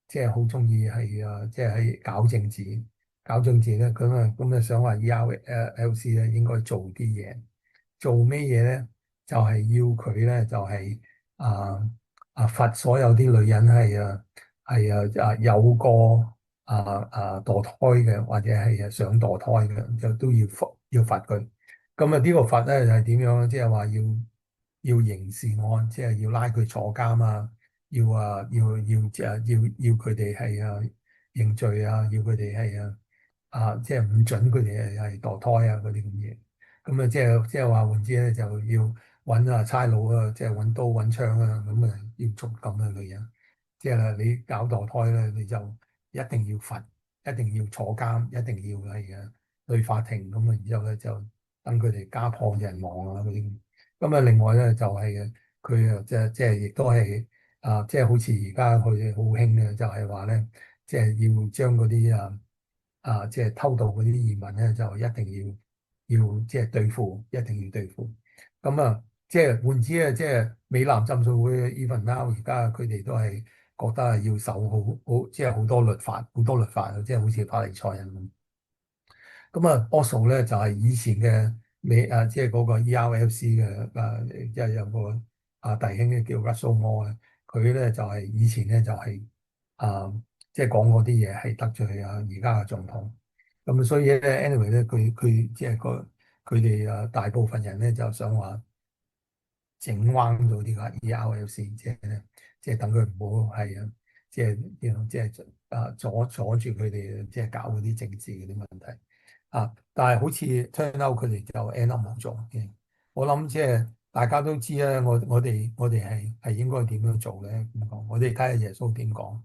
即係好中意係即係喺搞政治，搞政治咧，咁啊想話 ERLC 咧應該做啲嘢，做咩嘢咧？就係要佢咧，就係啊罰所有啲女人有過墮胎嘅，或者係想墮胎嘅，就都要罰佢。咁啊，呢個罰咧就係點樣咧？即係話要刑事案，即係要拉佢坐監啊，要佢哋認罪啊，要佢哋即係唔准佢哋係墮胎啊嗰啲咁嘢。咁啊，即係話換之咧，就要揾差佬啊，即係揾刀揾槍啊，咁啊要捉咁嘅女人。即係你搞墮胎咧，你就一定要罰，一定要坐監，一定要去法庭咁啊，然之後咧就等佢哋家破人亡啊嗰啲。咁啊，另外咧就係佢即係亦都係即係好似而家佢哋好興嘅，就係話咧，即係要將嗰啲即係偷渡嗰啲移民咧，就一定要即係對付，一定要對付。咁啊，即係換之啊，即係美南浸信會 even now 而家佢哋都係覺得係要守好，即係好多律法，好多律法啊，即係好似法利賽人咁。咁啊，Oslo 咧就係以前嘅即係嗰個 ERLC 嘅即係有個弟兄咧叫 Russell Moore 啊，佢咧就係以前咧就係啊，即係講嗰啲嘢係得罪而家嘅總統。咁所以咧，anyway 咧，佢即係佢哋大部分人咧就想話整彎咗呢個 ERLC，即係等佢唔好即係阻住佢哋即係搞嗰啲政治嗰啲問題。但係好似 turn out 佢哋就 end up 冇做嘅。我諗即係大家都知啦，我哋係應該點樣做咧？咁講，我哋睇下耶穌點講。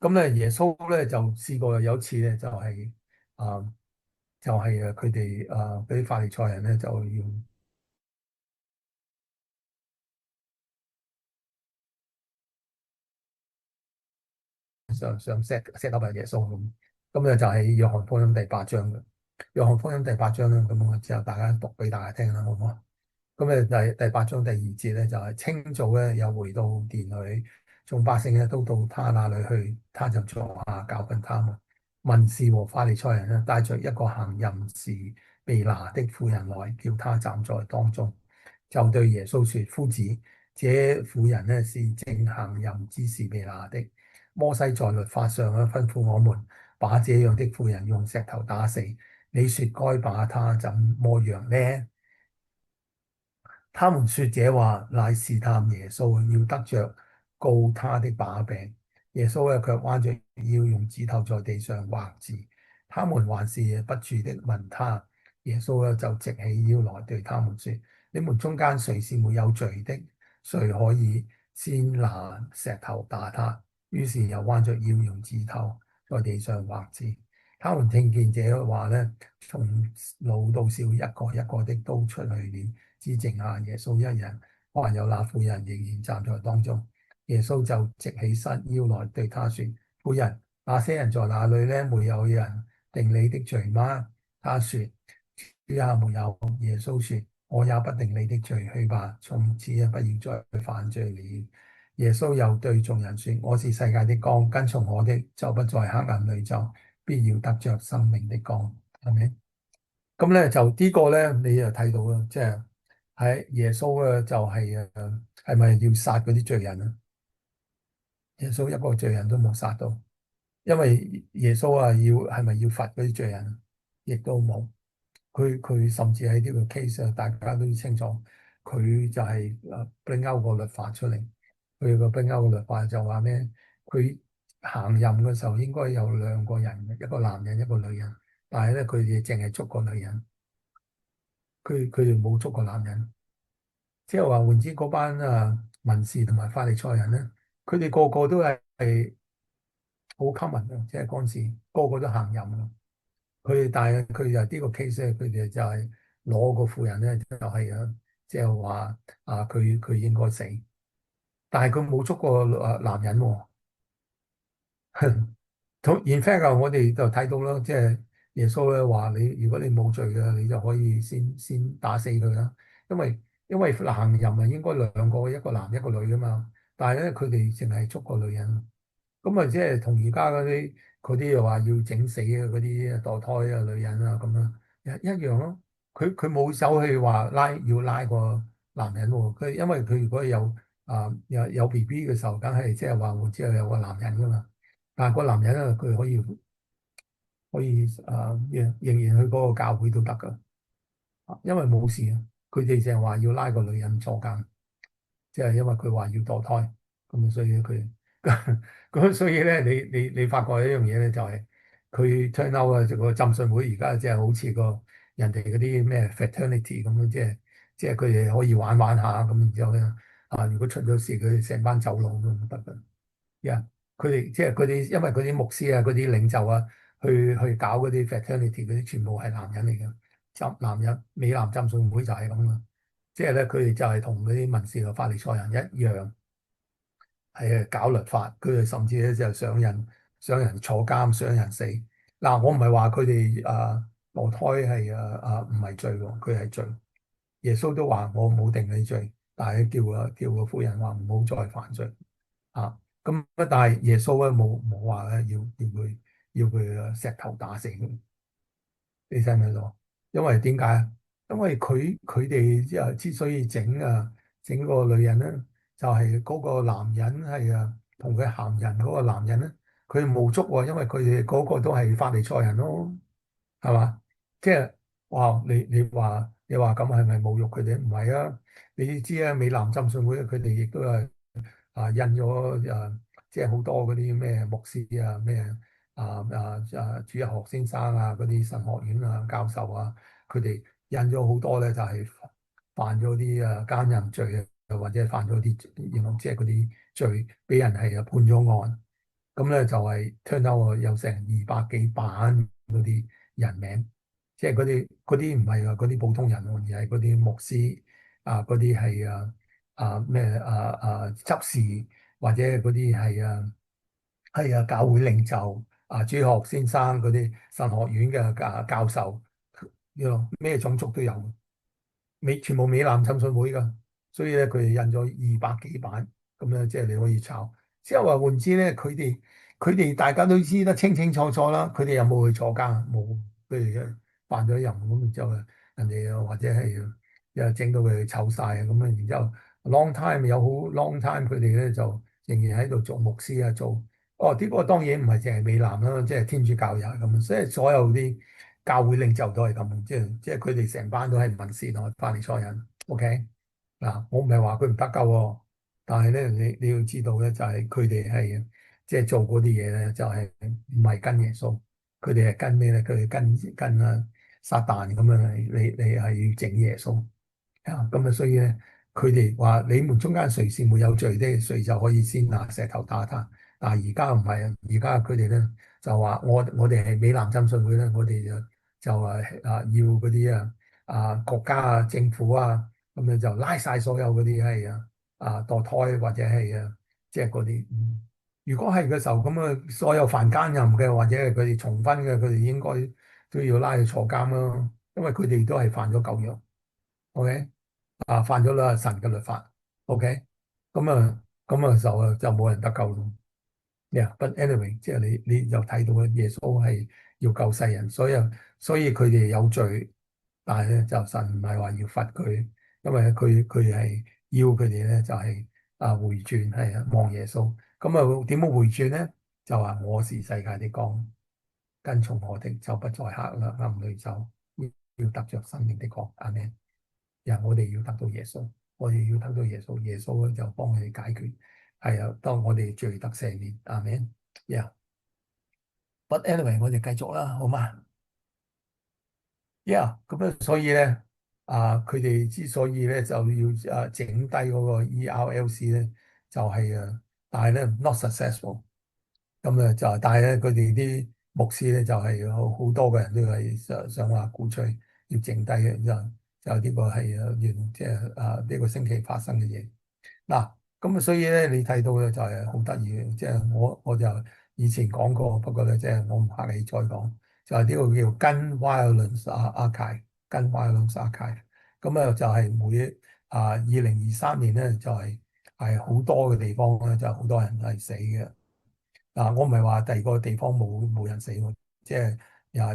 咁咧，耶穌咧就試過有一次咧，啊，就係佢哋嗰啲法利賽人咧就要想 set up 耶穌咁。咁咧就係約翰福音第八章嘅。約翰福音第八章咧，咁我之後大家讀俾大家聽啦，好唔好？咁第八章第二節咧，就係清早咧，又回到殿裏，眾百姓咧都到他那裏去，他就坐下教訓他們。文士和法利賽人咧帶着一個行淫時被拿的婦人來，叫他站在當中，就對耶穌說：夫子，這婦人呢是正行淫之時被拿的。摩西在律法上咧吩咐我們把這樣的婦人用石頭打死，你說該把她怎麼樣呢？他們說這話乃試探耶穌，要得着告他的把柄。耶穌卻彎着腰，用指頭在地上畫字。他們還是不住的問他。耶穌就直起腰來對他們說：你們中間誰是沒有罪的，誰可以先拿石頭打他？於是又彎着腰，用指頭在地上畫字。他們聽見這話呢，從老到少，一個一個的都出去了。只剩下耶穌一人，還有那婦人仍然站在當中。耶穌就直起身腰來對他說：婦人，那些人在哪裏呢？沒有人定你的罪嗎？他說：主啊，沒有。耶穌說：我也不定你的罪，去吧，從此不要再犯罪了。耶穌又對眾人說：我是世界的光，跟從我的就不在黑暗裏走，必要得着生命的光。係咪？咁咧就呢個咧，你就睇到啦，即係喺耶穌咧就係咪要殺嗰啲罪人啊？耶穌一個罪人都冇殺到，因為耶穌係咪要罰嗰啲罪人？亦都冇。佢甚至喺呢個 case 啊，大家都清楚，佢就係bring out 個律法出嚟。佢個 bring out 個律法就話咩？佢行淫嘅時候應該有兩個人，一個男人一個女人，但係咧佢哋淨係捉個女人。佢哋冇捉過男人，即係話換之嗰班文士同埋法利賽人咧，佢哋個個都係好 common 嘅，即係嗰陣時個個都行淫嘅。但係佢就呢個 case 咧，佢哋就係攞個婦人咧，就係即係話佢應該死，但係佢冇捉過男人喎。同 in fact 我哋就睇到啦，即係耶穌咧話你，如果你冇罪嘅，你就可以先打死佢啦。因為行淫啊，應該兩個，一個男一個女噶嘛。但係咧，佢哋淨係捉個女人，咁啊，即係同而家嗰啲又話要整死啊嗰啲墮胎啊女人啊咁樣一樣咯。佢冇走去話要拉個男人喎，佢因為佢如果有 BB 嘅時候，梗係即係話我之後有個男人噶嘛，但係個男人啊佢可以仍然去嗰個教會都得噶，因為冇事啊，佢哋淨係話要拉個女人坐監。即係因為佢話要墮胎，咁所以佢咁所以咧，你發覺一樣嘢咧，就係佢 turn out 啊，個浸信會而家即係好似個人哋嗰啲咩 fraternity 咁樣，即係佢哋可以玩玩下咁，然之後咧如果出咗事，佢哋成班走佬都唔得㗎。佢哋即係佢哋，因為嗰啲牧師啊、嗰啲領袖啊，去搞嗰啲 fraternity 嗰啲，全部係男人嚟嘅，男人美男浸信會就係咁啦。即係咧，佢哋就係同嗰啲文士同法利賽人一樣，係搞律法。佢哋甚至咧就想人坐監、想人死。嗱，我唔係話佢哋墮胎係唔係罪喎，佢係罪。耶穌都話我冇定你罪，但係叫個婦人話唔好再犯罪啊。咁但係耶穌咧冇話咧要佢石頭打死佢。你聽唔聽到？因為點解啊？因為佢哋之所以整個女人咧，就係嗰個男人係同佢行人嗰個男人咧，佢冇捉喎，因為佢哋嗰個都係法利賽人咯，係嘛？即係哇！你話咁係咪侮辱佢哋？唔係啊！你知啊，美南浸信會佢哋亦都係印咗即係好多嗰啲咩牧師啊、咩主日學先生啊、嗰啲神學院啊、教授啊，佢哋印咗好多咧，就係犯咗啲奸淫罪啊，或者犯咗啲即係嗰啲罪，俾人係判咗案。咁咧就係 turn out 有成200幾版嗰啲人名，即係嗰啲唔係話嗰啲普通人喎，而係嗰啲牧師嗰啲係咩執事或者嗰啲係教會領袖主學先生嗰啲神學院嘅教授，咩種族都有。全部美男浸信會噶，所以咧佢哋印咗200幾版，咁樣即係你可以抄。即係話換之咧，佢哋大家都知得清清楚楚啦，佢哋有冇去坐監？冇，佢哋犯咗淫咁，然之後人哋又或者係又整到佢哋醜晒啊咁樣，然之後 long time 有好 long time，佢哋咧就仍然喺度做牧師啊，做呢個當然唔係淨係美男啦，即係天主教又係咁，所以所有啲。教會領袖都係咁，即係佢哋成班都係文士同埋法利賽人。OK 嗱，我唔係話佢唔得救喎，但係咧你要知道咧，就係佢哋係即係做嗰啲嘢咧，就係唔係跟耶穌，佢哋係跟咩咧？佢哋跟撒旦咁樣，你係要整耶穌。咁啊，所以咧，佢哋話你們中間誰是沒有罪的，誰就可以先拿石頭打他。但係而家唔係啊，而家佢哋咧就話我哋係美南浸信會咧，我哋就要嗰啲國家政府咁樣就拉晒所有嗰啲係墮胎或者係即係嗰啲。如果係嘅時候，咁所有犯奸淫嘅或者係佢哋重婚嘅，佢哋應該都要拉去坐監咯，因為佢哋都係犯咗舊約。OK。犯咗啦神嘅律法，OK，咁啊就冇人得救咯。But anyway，即係你又睇到耶穌係要救世人，所以佢哋有罪，但係咧就神唔係話要罰佢，因為佢係要佢哋咧就係回轉，係望耶穌。咁啊點樣回轉咧？就話我是世界的光，跟從我的就不在黑暗裏走，要得着生命的光。阿們。我哋要得到耶穌，我哋要得到耶穌，耶穌咧就幫我哋解決，係當我哋罪得赦免，阿們。But anyway，我哋繼續啦，好嘛咁所以咧，佢哋之所以咧就要整低嗰個 ERLC 咧，就係但係咧 not successful。咁但係咧，佢哋啲牧師咧就係好多嘅人都係想話鼓吹要剩低嘅，就呢個係即係呢個星期發生嘅嘢。嗱，咁所以咧你睇到咧就係好得意嘅，即係我就以前講過，不過咧即係我唔客氣再講，就係呢個叫 Gun Violence Archive，Gun Violence Archive。咁就係2023年咧就係好多嘅地方咧就好多人係死嘅。我唔係話第二個地方冇人死喎，即係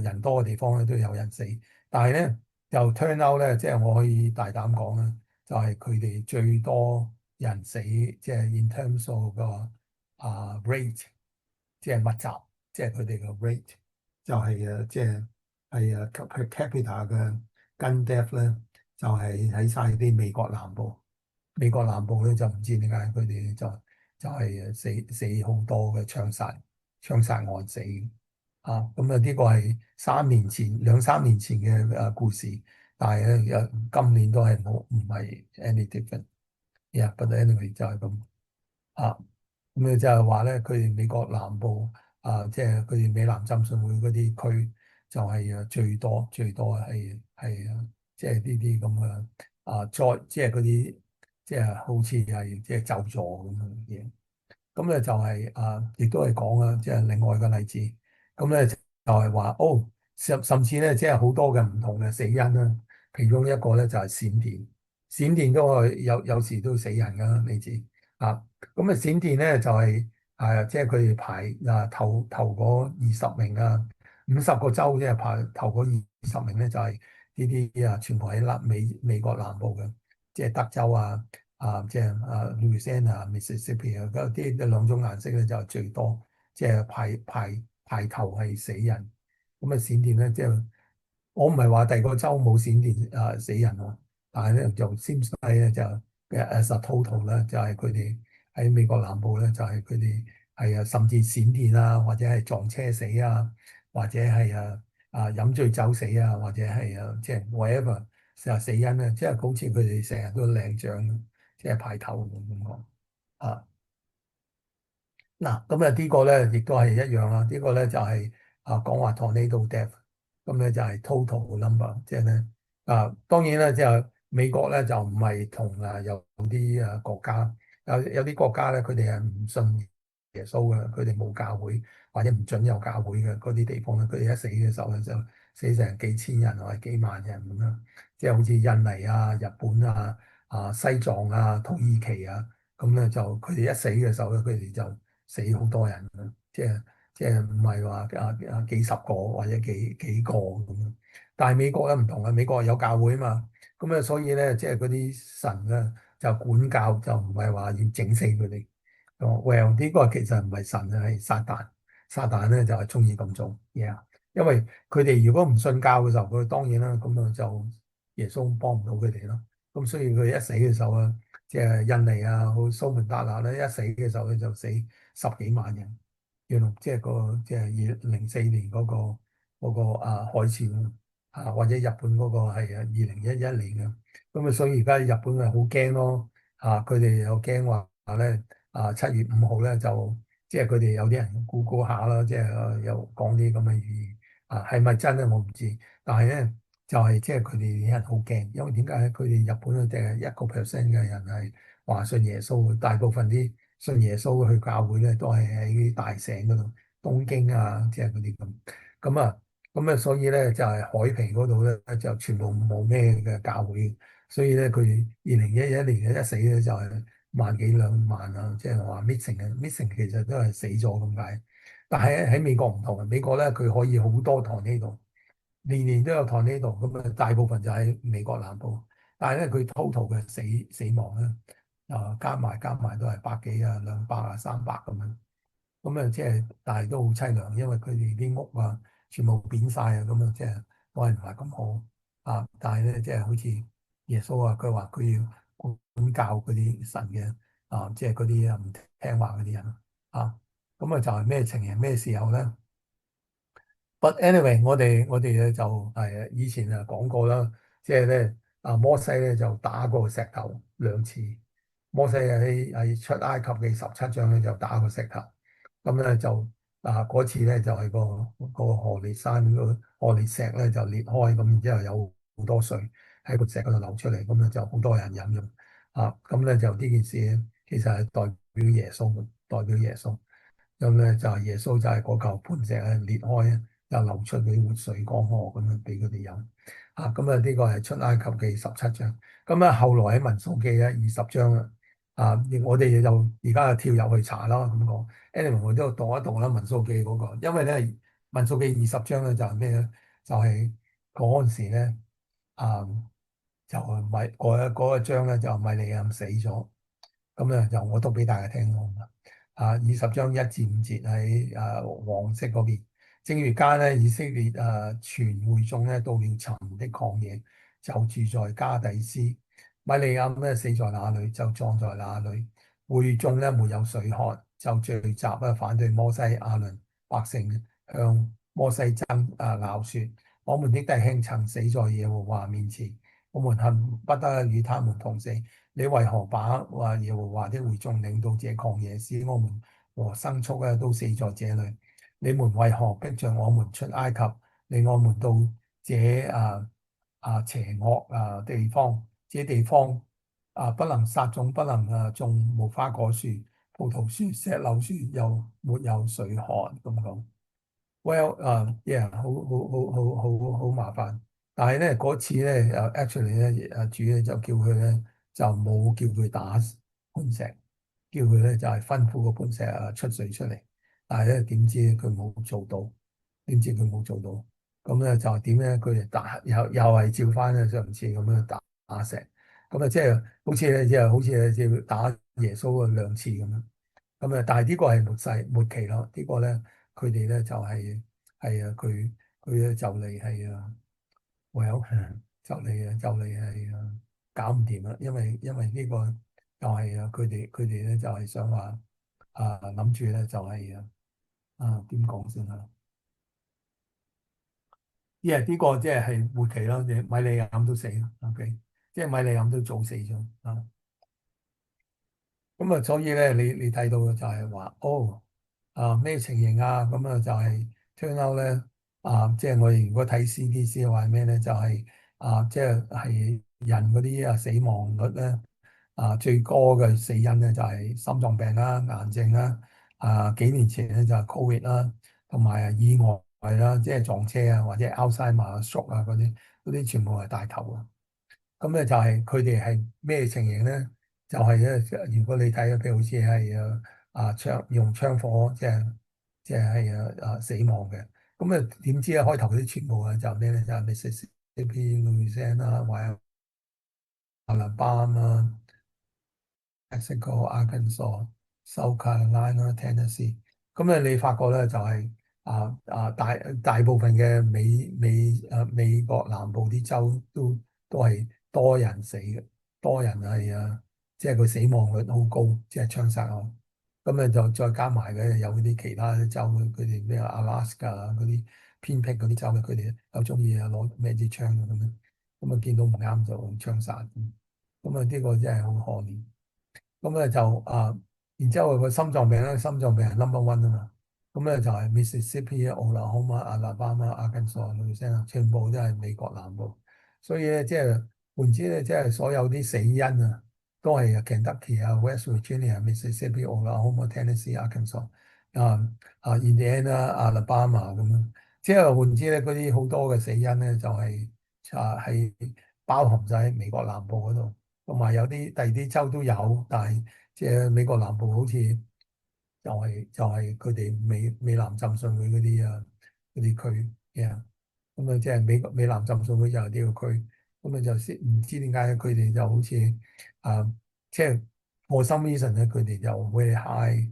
人多嘅地方咧都有人死，但係咧就 turn out 咧，即係我可以大膽講咧，就係佢哋最多人死，即係 in terms of 個rate，即係密集，即係佢哋個 rate 就係即係per capita 嘅 gun death 咧，就係喺晒啲美國南部。美國南部咧就唔知點解佢哋就係死好多嘅槍殺案死咁啊呢個係兩三年前嘅故事，但係咧今年都係冇唔係 any different，yeah，but anyway 就係咁啊。咁你就係話咧，佢哋美國南部即係佢哋美南浸信會嗰啲區就係最多係即係呢啲咁嘅災，即係嗰啲即係好似係即係咒詛咁樣嘢。咁咧就係亦都係講啦，即係另外一個例子。咁咧就係話，甚至咧，即係好多嘅唔同嘅死因啦。其中一個咧就係閃電，閃電都係有時都死人噶啦，你知啊。咁啊，閃電咧就係即係佢哋排頭嗰20名50個州，即係排頭嗰20名咧，就係呢啲全部喺美國南部嘅，即係德州即係Louisiana、Mississippi 嗰啲兩種顏色咧就最多，即係排頭係死人。咁啊，閃電咧，即係我唔係話第二個州冇閃電死人喎，但係咧就 seems like 咧就as a total 咧，就係佢哋喺美國南部咧，就係佢哋係甚至閃電或者係撞車死或者係飲醉酒死或者係即係 whatever 死因咧，即係好似佢哋成日都領獎。即係排頭咁講啊。嗱，咁啊呢個咧亦都係一樣啦。呢個咧就係講話 tornado death，咁咧就係 total number，即係咧當然啦，即係美國咧就唔係同有啲國家有啲國家咧，佢哋係唔信耶穌嘅，佢哋冇教會或者唔準有教會嘅嗰啲地方咧，佢哋一死嘅時候咧就死成幾千人或者幾萬人咁樣，即係好似印尼日本西藏土耳其咁咧就佢哋一死嘅時候咧，佢哋就死好多人啦，即係唔係話幾十個或者幾個咁樣。但係美國咧唔同啊，美國有教會啊嘛，咁啊所以咧即係嗰啲神咧就管教，就唔係話要整死佢哋。well 呢個其實唔係神係撒旦，撒旦咧就係中意咁做嘢。因為佢哋如果唔信教嘅時候，佢當然啦，咁啊就耶穌幫唔到佢哋咯。咁所以佢一死嘅時候即係印尼好蘇門答臘咧，一死嘅時候咧就死十幾萬人。原來即係即係2004年嗰個海嘯或者日本嗰個係2011年嘅。咁啊，所以而家日本係好驚咯。佢哋又驚話咧7月5號咧就即係佢哋有啲人估下啦，即係有講啲咁嘅語言係咪真咧我唔知，但係咧就係即係佢哋啲人好驚，因為點解佢哋日本咧淨係1%嘅人係話信耶穌，大部分啲信耶穌去教會咧都係喺啲大城嗰度，東京即係嗰啲咁啊，所以咧就係海皮嗰度咧就全部冇咩嘅教會，所以咧佢2011年一死咧就係萬幾兩萬即係話 missing 其實都係死咗咁解。但係喺美國唔同啊，美國咧佢可以好多 tornado，年年都有 tornado，咁啊大部分就喺美國南部，但係咧佢 total 嘅死亡咧加埋都係百幾200300咁樣。咁即係但係都好凄涼，因為佢哋啲屋全部扁晒咁即係當然唔係咁好但係咧即係好似耶穌佢話佢要管教嗰啲神嘅即係嗰啲唔聽話嗰啲人咁就係咩情形咩時候咧？But anyway，我哋咧就係以前講過啦，即係咧摩西咧就打過石頭2次。摩西喺出埃及嘅17章咧就打過石頭。咁咧就嗰次咧就係個何烈山個何烈石咧就裂開，咁然之後有好多水喺個石嗰度流出嚟，咁咧就好多人飲用咁咧就呢件事咧其實係代表耶穌，代表耶穌。咁咧就係耶穌就係嗰嚿磐石裂開又流出啲活水江河咁樣俾佢哋飲咁啊呢個係出埃及記17章。咁啊後來喺民數記咧20章啦我哋就而家就跳入去查啦咁講。anyway 我都讀一讀啦民數記嗰個，因為咧民數記20章咧就係咩咧？就係嗰陣時咧。啊就嗰一章咧就米利暗死咗。咁咧就我讀俾大家聽咯。20章1至5節喺黃色嗰邊。正月間咧，以色列全會眾咧到了尋的曠野，就住在加底斯。米利暗咧死在那裏，就葬在那裏。會眾咧沒有水喝，就聚集反對摩西、亞倫、百姓，向摩西拗說：我們的弟兄曾死在耶和華面前，我們恨不得與他們同死。你為何把耶和華的會眾領到這曠野，使我們和牲畜都死在這裏？你們為何逼着我們出埃及，令我們到這邪惡地方？這地方不能撒種，不能種無花果樹、葡萄樹、石榴樹，又沒有水喝咁講。Well，yeah，好麻煩。但係咧嗰次咧，actually 咧，主咧就叫佢咧就冇叫佢打磐石，叫佢咧就係吩咐個磐石出水出嚟。但係咧點知佢冇做到，點知佢冇做到。咁咧就點咧？佢哋打又係照翻咧上次咁樣打石。咁啊即係好似咧即係好似要打耶穌啊2次咁樣。咁啊，但係呢個係末期咯。呢個咧佢哋咧就佢咧就嚟係well 就嚟係搞唔掂啦。因為呢個就係佢哋咧就係想話諗住咧就係點講先啦？因為呢個即係末期咯，米利暗都死啦。OK，即係米利暗都早死咗啊。咁啊，所以咧，你睇到嘅就係話，哦，咩情形啊？咁啊，就係 turn out 咧，即係我哋如果睇 CDC 話咩咧，就係即係人嗰啲死亡率咧，最高嘅死因咧就係心臟病啦、癌症啦，幾年前咧就係 Covid 啦，同埋意外啦，即係撞車啊，或者 Alzheimer、stroke 啊嗰啲全部係大頭啊。咁咧就係佢哋係咩情形咧？就係咧，如果你睇譬如好似係用槍火，即係死亡嘅。咁點知咧開頭嗰啲全部就咩咧？就係 Mississippi、Louisiana 或者阿拉巴馬、Mexico、Arkansas、South Carolina、Tennessee。咁咧你發覺咧就係大部分嘅美國南部啲州都係多人死嘅，多人係即係佢死亡率好高，即係槍殺案。咁咧就再加埋嘅有啲其他啲州，佢哋咩Alaska 嗰啲偏僻嗰啲州咧，佢哋又中意攞咩支槍咁樣，咁見到唔啱就槍殺。咁呢個真係好可憐。咁咧就然之後佢個心臟病咧，心臟病係 number 1啊嘛。咁咧就係 Mississippi、Oklahoma、Alabama、Arkansas、Louisiana 全部都係美國南部。所以咧即係換之咧，即係所有啲死因都係 Kentucky West Virginia、Mississippi、Oklahoma、Tennessee、Arkansas Indiana、Alabama 咁樣。即係換之咧，嗰啲好多嘅死因咧就係包含晒喺美國南部嗰度。同埋有啲第二啲州都有，但係即係美國南部好似就係佢哋美南浸信會嗰啲區嘅。咁啊即係美南浸信會就係呢個區。咁啊就先唔知點解佢哋就好似即係 for some reason 咧，佢哋就 very high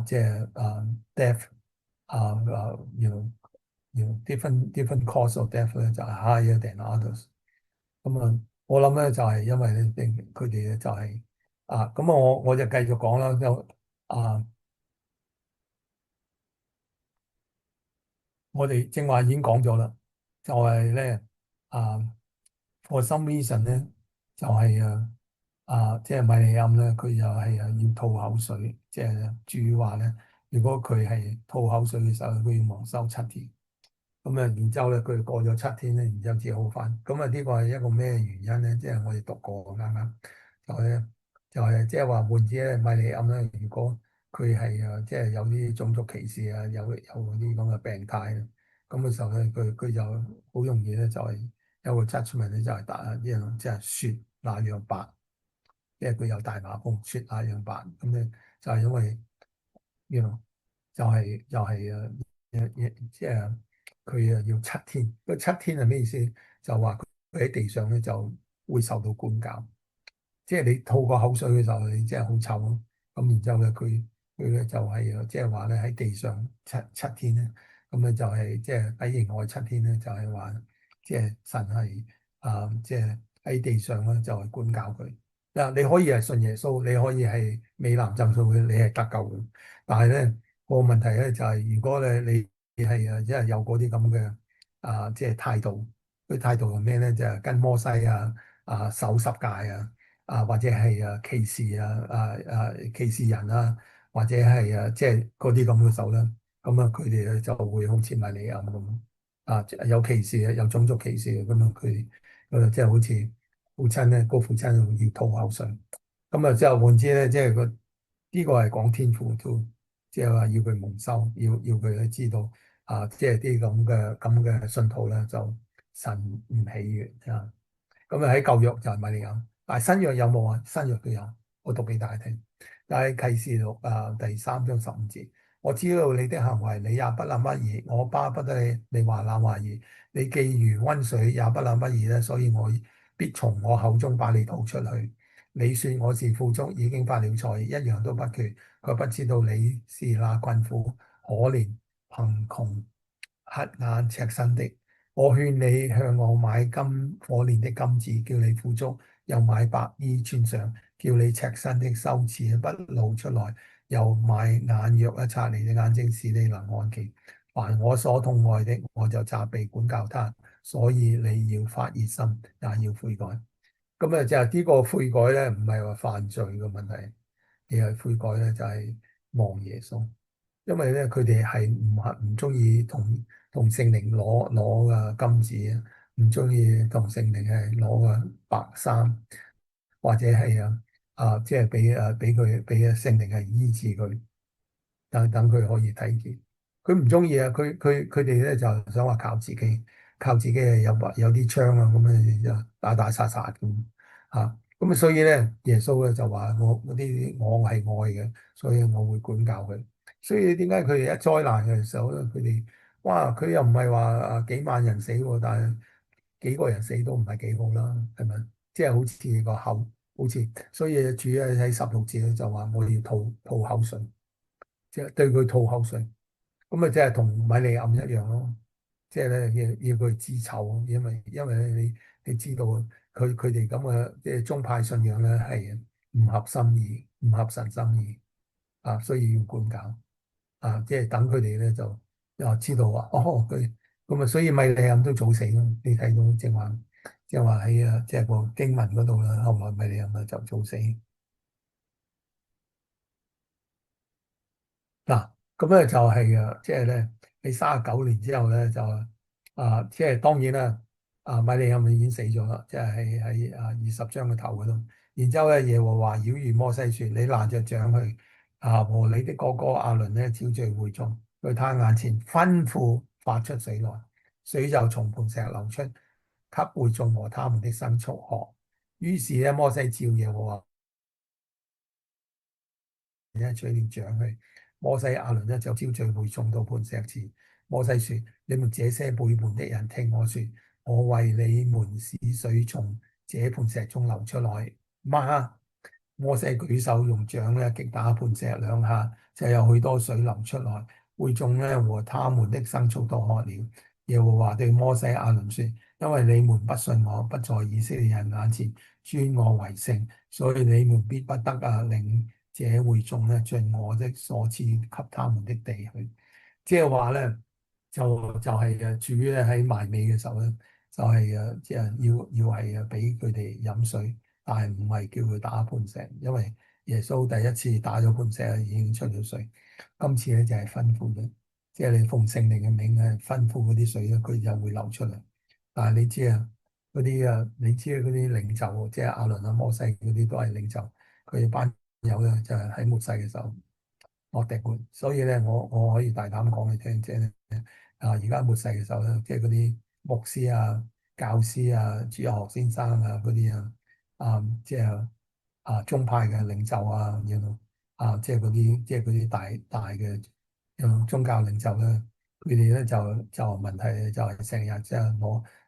即係death different cause of death 咧就係 higher than others。咁我諗咧就係因為咧，佢哋咧就係咁我就繼續講啦。啊，我哋正話已經講咗啦，就係咧啊，for some reason 咧，就係即係米利暗咧，佢又係要吐口水，即係主話咧，如果佢係吐口水嘅時候，佢要蒙羞7天。咁然之後咧，佢過咗7天咧，然之後至好翻。咁呢個係一個咩原因咧？即係我哋讀過啱啱，就係即係話換之咧，米利暗咧，如果佢係即係有啲種族歧視有嗰啲咁嘅病態咧，咁嘅時候咧，佢就好容易咧，就係有個 judgment 咧，就係打呢樣即係雪那樣白，即係佢有大麻風，雪那樣白。咁咧就係因為呢 you know, 就係即係佢要7天。個7天係咩意思？就話佢喺地上咧就會受到管教。即係你吐個口水嘅時候，你真係好臭咯。咁然之後咧，佢咧就係即係話咧喺地上七天咧，咁咧就係即係喺營外七天咧，就係話即係神係即係喺地上咧就係管教佢。嗱，你可以係信耶穌，你可以係美南浸信會，你係得救嘅。但係咧個問題咧就係，如果咧你係即係有嗰啲咁嘅即係態度，佢態度係咩咧？就係跟摩西守十戒或者係歧視歧視人或者係即係嗰啲咁嘅手啦，咁佢哋咧就會好似米利暗咁有歧視有種族歧視嘅，咁佢即係好似父親咧，個父親要吐口水，之後換之咧，即係呢個係講天父都，即係話要佢蒙羞，要佢咧知道即係啲咁嘅信徒咧就神唔喜悅啊。喺舊約就係米利暗，但係新約有冇啊？新約都有，我讀俾大家聽。但係啟示錄第3章15節，我知道你的行為，你也不能不義，我巴不得你話那話兒，你既如温水，也不能不義咧，所以我必從我口中把你吐出去。你說我是富足，已經發了財，一樣都不缺，卻不知道你是那困苦、可憐、貧窮、黑眼赤身的。我勸你向我買金火煉的金子，叫你富足；又買白衣穿上，叫你赤身的羞恥不露出來；又買眼藥擦你的眼睛，使你能看見。凡我所痛愛的，我就責備管教他。所以你要發熱心，也要悔改。就係呢個悔改咧，唔係話犯罪嘅問題，而係悔改咧就係望耶穌。因為咧佢哋係唔中意同聖靈攞金子啊，唔中意同聖靈係攞個白衫，或者係即係俾聖靈係醫治佢，等佢可以睇見。佢唔中意啊，佢哋咧就想話靠自己有啲槍啊，咁樣就打殺殺咁所以咧耶穌咧就話我係愛嘅，所以我會管教佢。所以點解佢哋一災難嘅時候咧，佢哋哇佢又唔係話幾萬人死喎，但係幾個人死都唔係幾好啦，係咪？即係好似個口，好似所以主喺16節咧就話我要吐口水，即係對佢吐口水。即係同米利暗一樣咯，即係咧要佢知醜，因為你知道佢哋咁嘅即係宗派信仰咧係唔合心意，唔合神心意所以要管教即係等佢哋咧就又知道話佢所以米利暗都早死咯。你睇到正話喺即係個經文嗰度啦，後來米利暗就早死。嗱，就係即係咧喺39年之後咧就即係當然啦，米利暗已經死咗啦，即係喺20章嘅頭嗰度。然之後咧，耶和華曉諭摩西說：你拿着杖去和你的哥哥亞倫咧招聚會眾，在他眼前吩咐發出水來，水就從磐石流出，給會眾和他們的牲畜喝。於是咧，摩西照耶和華取了杖去。摩西亞倫就招聚會眾到磐石前。摩西說：你們這些背叛的人，聽我說，我為你們使水從這磐石中流出來嗎？摩西舉手用杖擊打磐石兩下，就有許多水流出來。會眾和他們的牲畜都喝了。耶和華對摩西亞倫說：因為你們不信我，不在以色列人眼前尊我為聖，所以你們必不得領這會眾進我的所賜給他們的地去。即係話咧，就係主咧喺埋尾嘅時候咧，就係即係要係俾佢哋飲水，但係唔係叫佢打磐石，因為耶穌第一次打咗磐石已經出咗水，今次咧就係吩咐嘅，即係你奉聖靈嘅名吩咐嗰啲水咧，佢就會流出嚟。但係你知你知嗰啲領袖，即係亞倫摩西嗰啲都係領袖，佢哋班友咧就係喺末世嘅時候。我定會，所以咧，我可以大膽講你聽，即係而家末世嘅時候咧，即係嗰啲牧師教師主日學先生嗰啲即係宗派嘅領袖即係嗰啲大嘅宗教領袖咧，佢哋咧就問題就係成日即係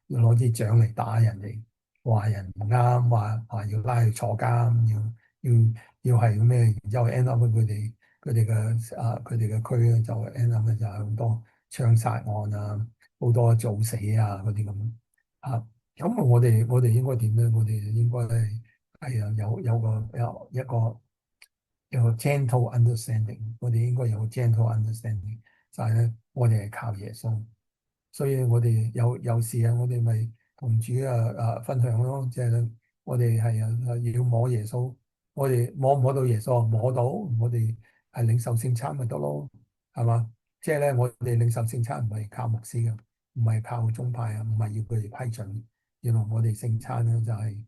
要攞支杖嚟打人哋，話人唔啱，話要拉去坐監，要係咩？然之後 end up 佢哋嘅區咧就 end up 咧就係好多槍殺案啊，好多早死啊嗰啲咁啊。咁我哋應該點咧？我哋應該係有一個 gentle understanding，我哋應該有個 gentle understanding，就係咧，我哋係靠耶穌，所以我哋有事啊，我哋咪同主分享咯，即係咧，我哋係要摸耶穌，我哋摸唔摸到耶穌啊？摸到，我哋係領受聖餐咪得咯，係嘛？即係咧，我哋領受聖餐唔係靠牧師嘅，唔係靠宗派啊，唔係要佢哋批准，原來我哋聖餐咧就係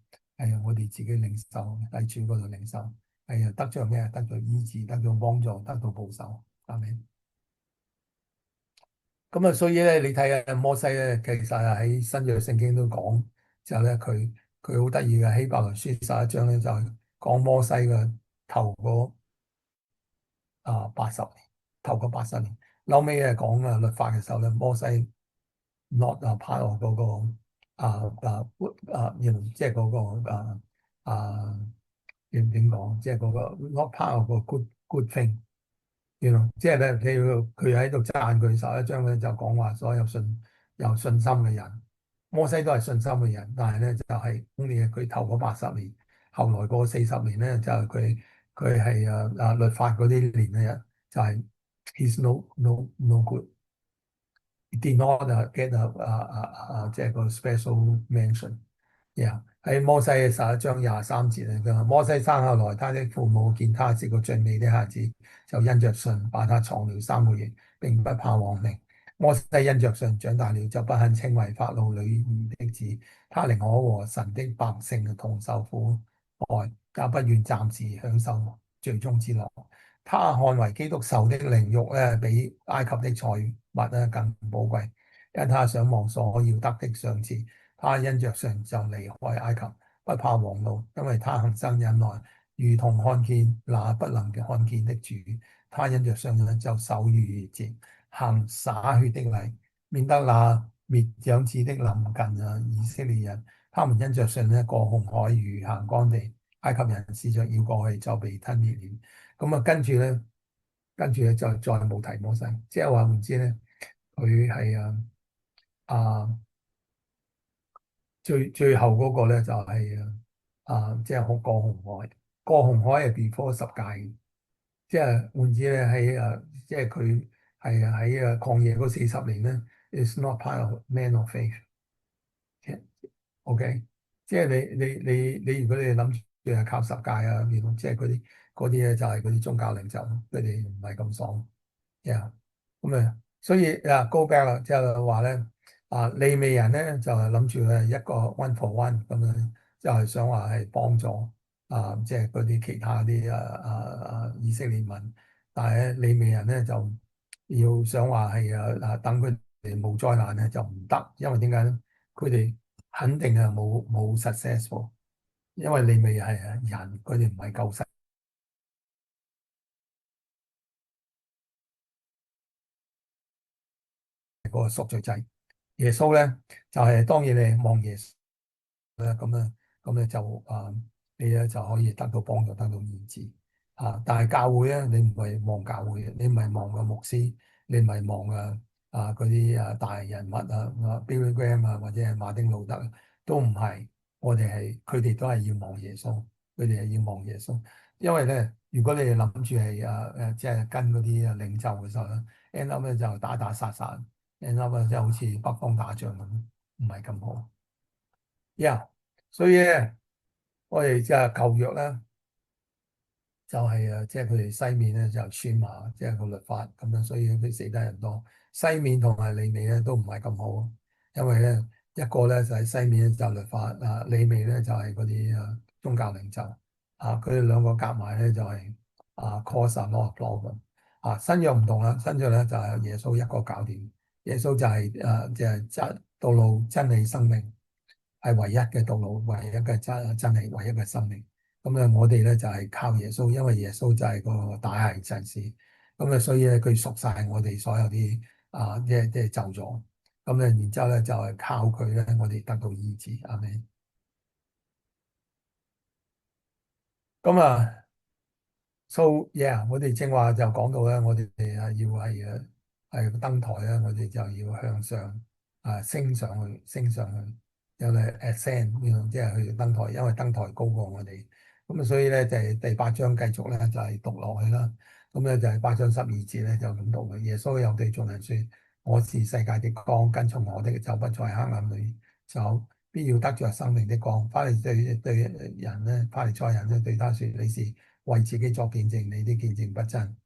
我哋自己領受喺主嗰度領受。係啊，得咗咩？得咗醫治，得咗幫助，得到報仇，係咪？咁啊，所以咧，你睇下摩西咧，其實係喺新約聖經都講，之後咧，佢好得意嘅希伯來書11章咧，就係講摩西嘅頭嗰80年，頭嗰80年，後尾咧講律法嘅時候咧，摩西 not a part of 嗰個即係嗰個啊點講，即係嗰個 not part of 個 good thing。即係咧，佢喺度讚佢11章咧，就講話所有有信心嘅人，摩西都係信心嘅人，但係咧就係佢頭嗰80年，後來嗰40年咧就係佢係律法嗰啲年嘅人，就係、he's no good。did not get 即係個 special mention。喺摩西嘅11章23節嚟嘅，摩西生下來，他的父母見他是個最美的孩子，就因着信把他藏了3個月，並不怕王命。摩西因着信長大了，就不肯稱為法老女兒的子，他寧可和神的百姓同受苦害，也不願暫時享受罪中之樂。他看為基督受的凌辱咧，比埃及的財物咧更寶貴，因他想望所要得的賞賜。他因着信就離開埃及，不怕王怒，因為他恒生忍耐，如同看見那不能看見的主。他因着信就守逾越節，行灑血的禮，免得那滅長子的臨近以色列人。他們因着信過紅海如行乾地，埃及人試着要過去就被吞滅了。咁啊，跟住咧就再冇提摩西，即係話唔知咧，佢係啊最後嗰個咧就係即係過紅海，過紅海係 before 十誡，即係換之咧即係佢係喺曠野嗰40年咧，is not part of man of faith。OK，即係你如果你諗住係靠十誡即係嗰啲咧就係嗰啲宗教領袖，佢哋唔係咁爽。咁所以go back 啦，即係話咧利未人咧就係諗住係一個 one for one 咁樣，就係想話係幫助即係嗰啲其他啲以色列民，但係咧利未人咧就要想話係等佢哋冇災難咧就唔得，因為點解咧？佢哋肯定係冇 successful，因為利未係人，佢哋唔係救世嗰個贖罪祭。耶穌咧就係、當然你望耶穌咧咁咧你咧就可以得到幫助，得到醫治但係教會咧，你唔係望教會嘅，你唔係望個牧師，你唔係望嗰啲大人物Billy Graham 或者係馬丁路德，都唔係。佢哋都係要望耶穌，佢哋係要望耶穌。因為咧，如果你哋諗住係即係跟嗰啲領袖嘅時候咧，end up 咧就打打殺殺，end up 即係好似北方打仗咁，唔係咁好。所以咧，我哋即係舊約咧。就係即係佢哋西面咧就穿馬，即係個律法咁樣，所以佢死得人多。西面同埋利未咧都唔係咁好，因為咧一個咧就係西面咧就律法利未咧就係嗰啲宗教領袖佢哋兩個夾埋咧就係cause a lot of problem 新約唔同啦，新約咧就係耶穌一個搞掂，耶穌就係即係道路真理生命。係唯一嘅道路，唯一嘅真理，唯一嘅生命。咁我哋咧就係靠耶穌，因為耶穌就係個大祭司。咁所以咧佢贖晒我哋所有啲即係咒詛。咁咧，然之後咧就係靠佢咧，我哋得到醫治，阿們。咁啊。So yeah，我哋正話就講到咧，我哋係要係登台咧，我哋就要向上升上去，升上去，有咧 ascend，即係去登台，因為登台高過我哋。咁啊，所以咧就係第八章繼續咧就係讀落去啦。咁咧就係8章12節咧就咁讀嘅。耶穌又對眾人説：我是世界的光，跟從我的就不在黑暗裏走，必要得着生命的光。法利對人咧，法利賽人咧對他説：你是為自己作見證，你的見證不真。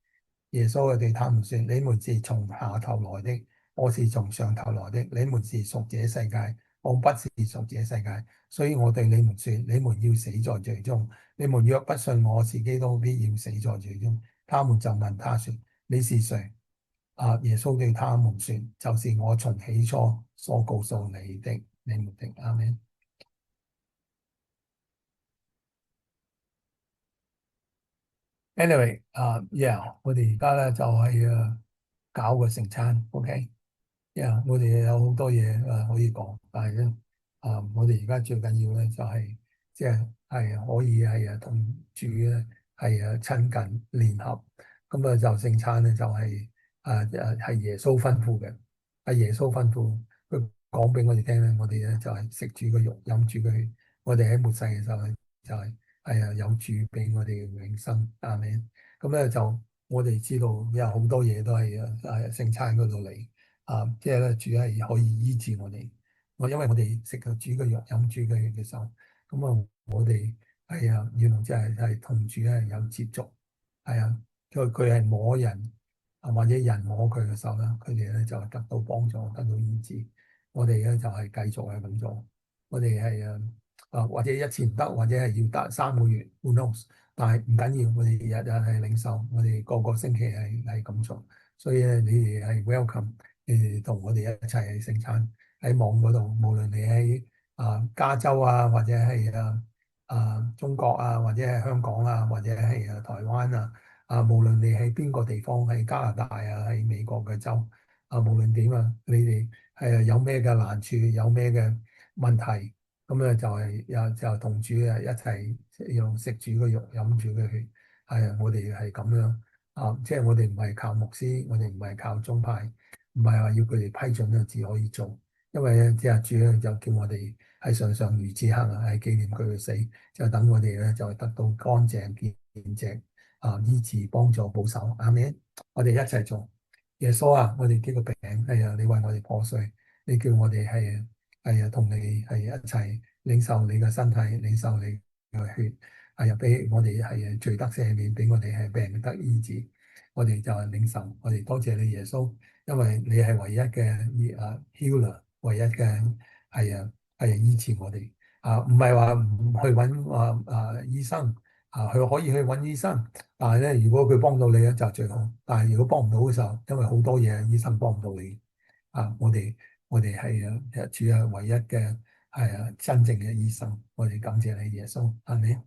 耶穌又對他們說：你們是從下頭來的，我是從上頭來的。你們是屬這世界，我不是屬這世界。所以我對你們說：你們要死在罪中。你們若不信我是基督，必要死在罪中。他們就問他說：你是誰？耶穌對他們說：就是我從起初所告訴你的，你們的。阿門。Anyway，yeah，我哋而家咧就係搞個聖餐，OK。我哋有好多嘢可以講，但係咧我哋而家最緊要咧就係即係可以係同主咧係親近聯合。咁啊就聖餐咧就係係耶穌吩咐嘅，係耶穌吩咐佢講俾我哋聽咧，我哋咧就係食主嘅肉，飲主嘅血。我哋喺末世嘅時候咧就係有主俾我哋嘅永生，阿們。咁咧就我哋知道有好多嘢都係聖餐嗰度嚟。即係咧，主係可以醫治我哋。因為我哋食咗主嘅藥、飲主嘅血嘅時候，咁我哋原來即係同主係有接觸，係啊，佢係摸人或者人摸佢嘅時候啦，佢哋咧就得到幫助，得到醫治。我哋咧就係繼續係咁做。我哋係或者一次唔得，或者係要得3個月，who knows？但係唔緊要，我哋日日係領受，我哋個個星期係咁做。所以咧，你哋係 welcome。你哋同我哋一齊去聖餐喺網嗰度，無論你喺加州啊，或者係中國啊，或者係香港啊，或者係台灣無論你喺邊個地方，喺加拿大啊，喺美國嘅州無論點你哋係有咩嘅難處，有咩嘅問題，咁咧就係就同主一齊用食主嘅肉，飲主嘅血，我哋係咁樣即係我哋唔係靠牧師，我哋唔係靠宗派。唔係話要佢哋批准咧，至可以做，因為咧，即係主咧就叫我哋喺上上如此刻係紀念佢嘅死，就等我哋咧就得到乾淨見證醫治、幫助、保守。阿們，我哋一齊做。耶穌啊，我哋呢個餅你為我哋破碎，你叫我哋同你係一齊領受你嘅身體，領受你嘅血，俾我哋罪得赦免，俾我哋係病得醫治。我哋就係領受，我哋多謝你耶穌。因為你係唯一嘅healer，唯一嘅係醫治我哋唔係話唔去揾醫生佢可以去揾醫生，但係咧如果佢幫到你咧就最好，但係如果幫唔到嘅時候，因為好多嘢醫生幫唔到你我哋係主係唯一嘅真正嘅醫生，我哋感謝你耶穌，係咪？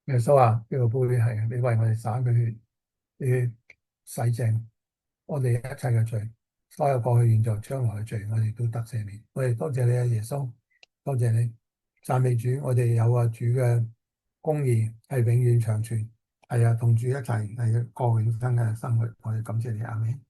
耶穌啊，呢個杯係你為我哋灑嘅血，你洗淨我哋一切嘅罪，所有過去、現在、將來嘅罪，我哋都得赦免。我哋多謝你啊，耶穌，多謝你，讚美主。我哋有主嘅公義係永遠長存，同主一齊係過永生嘅生活。我哋感謝你，阿們。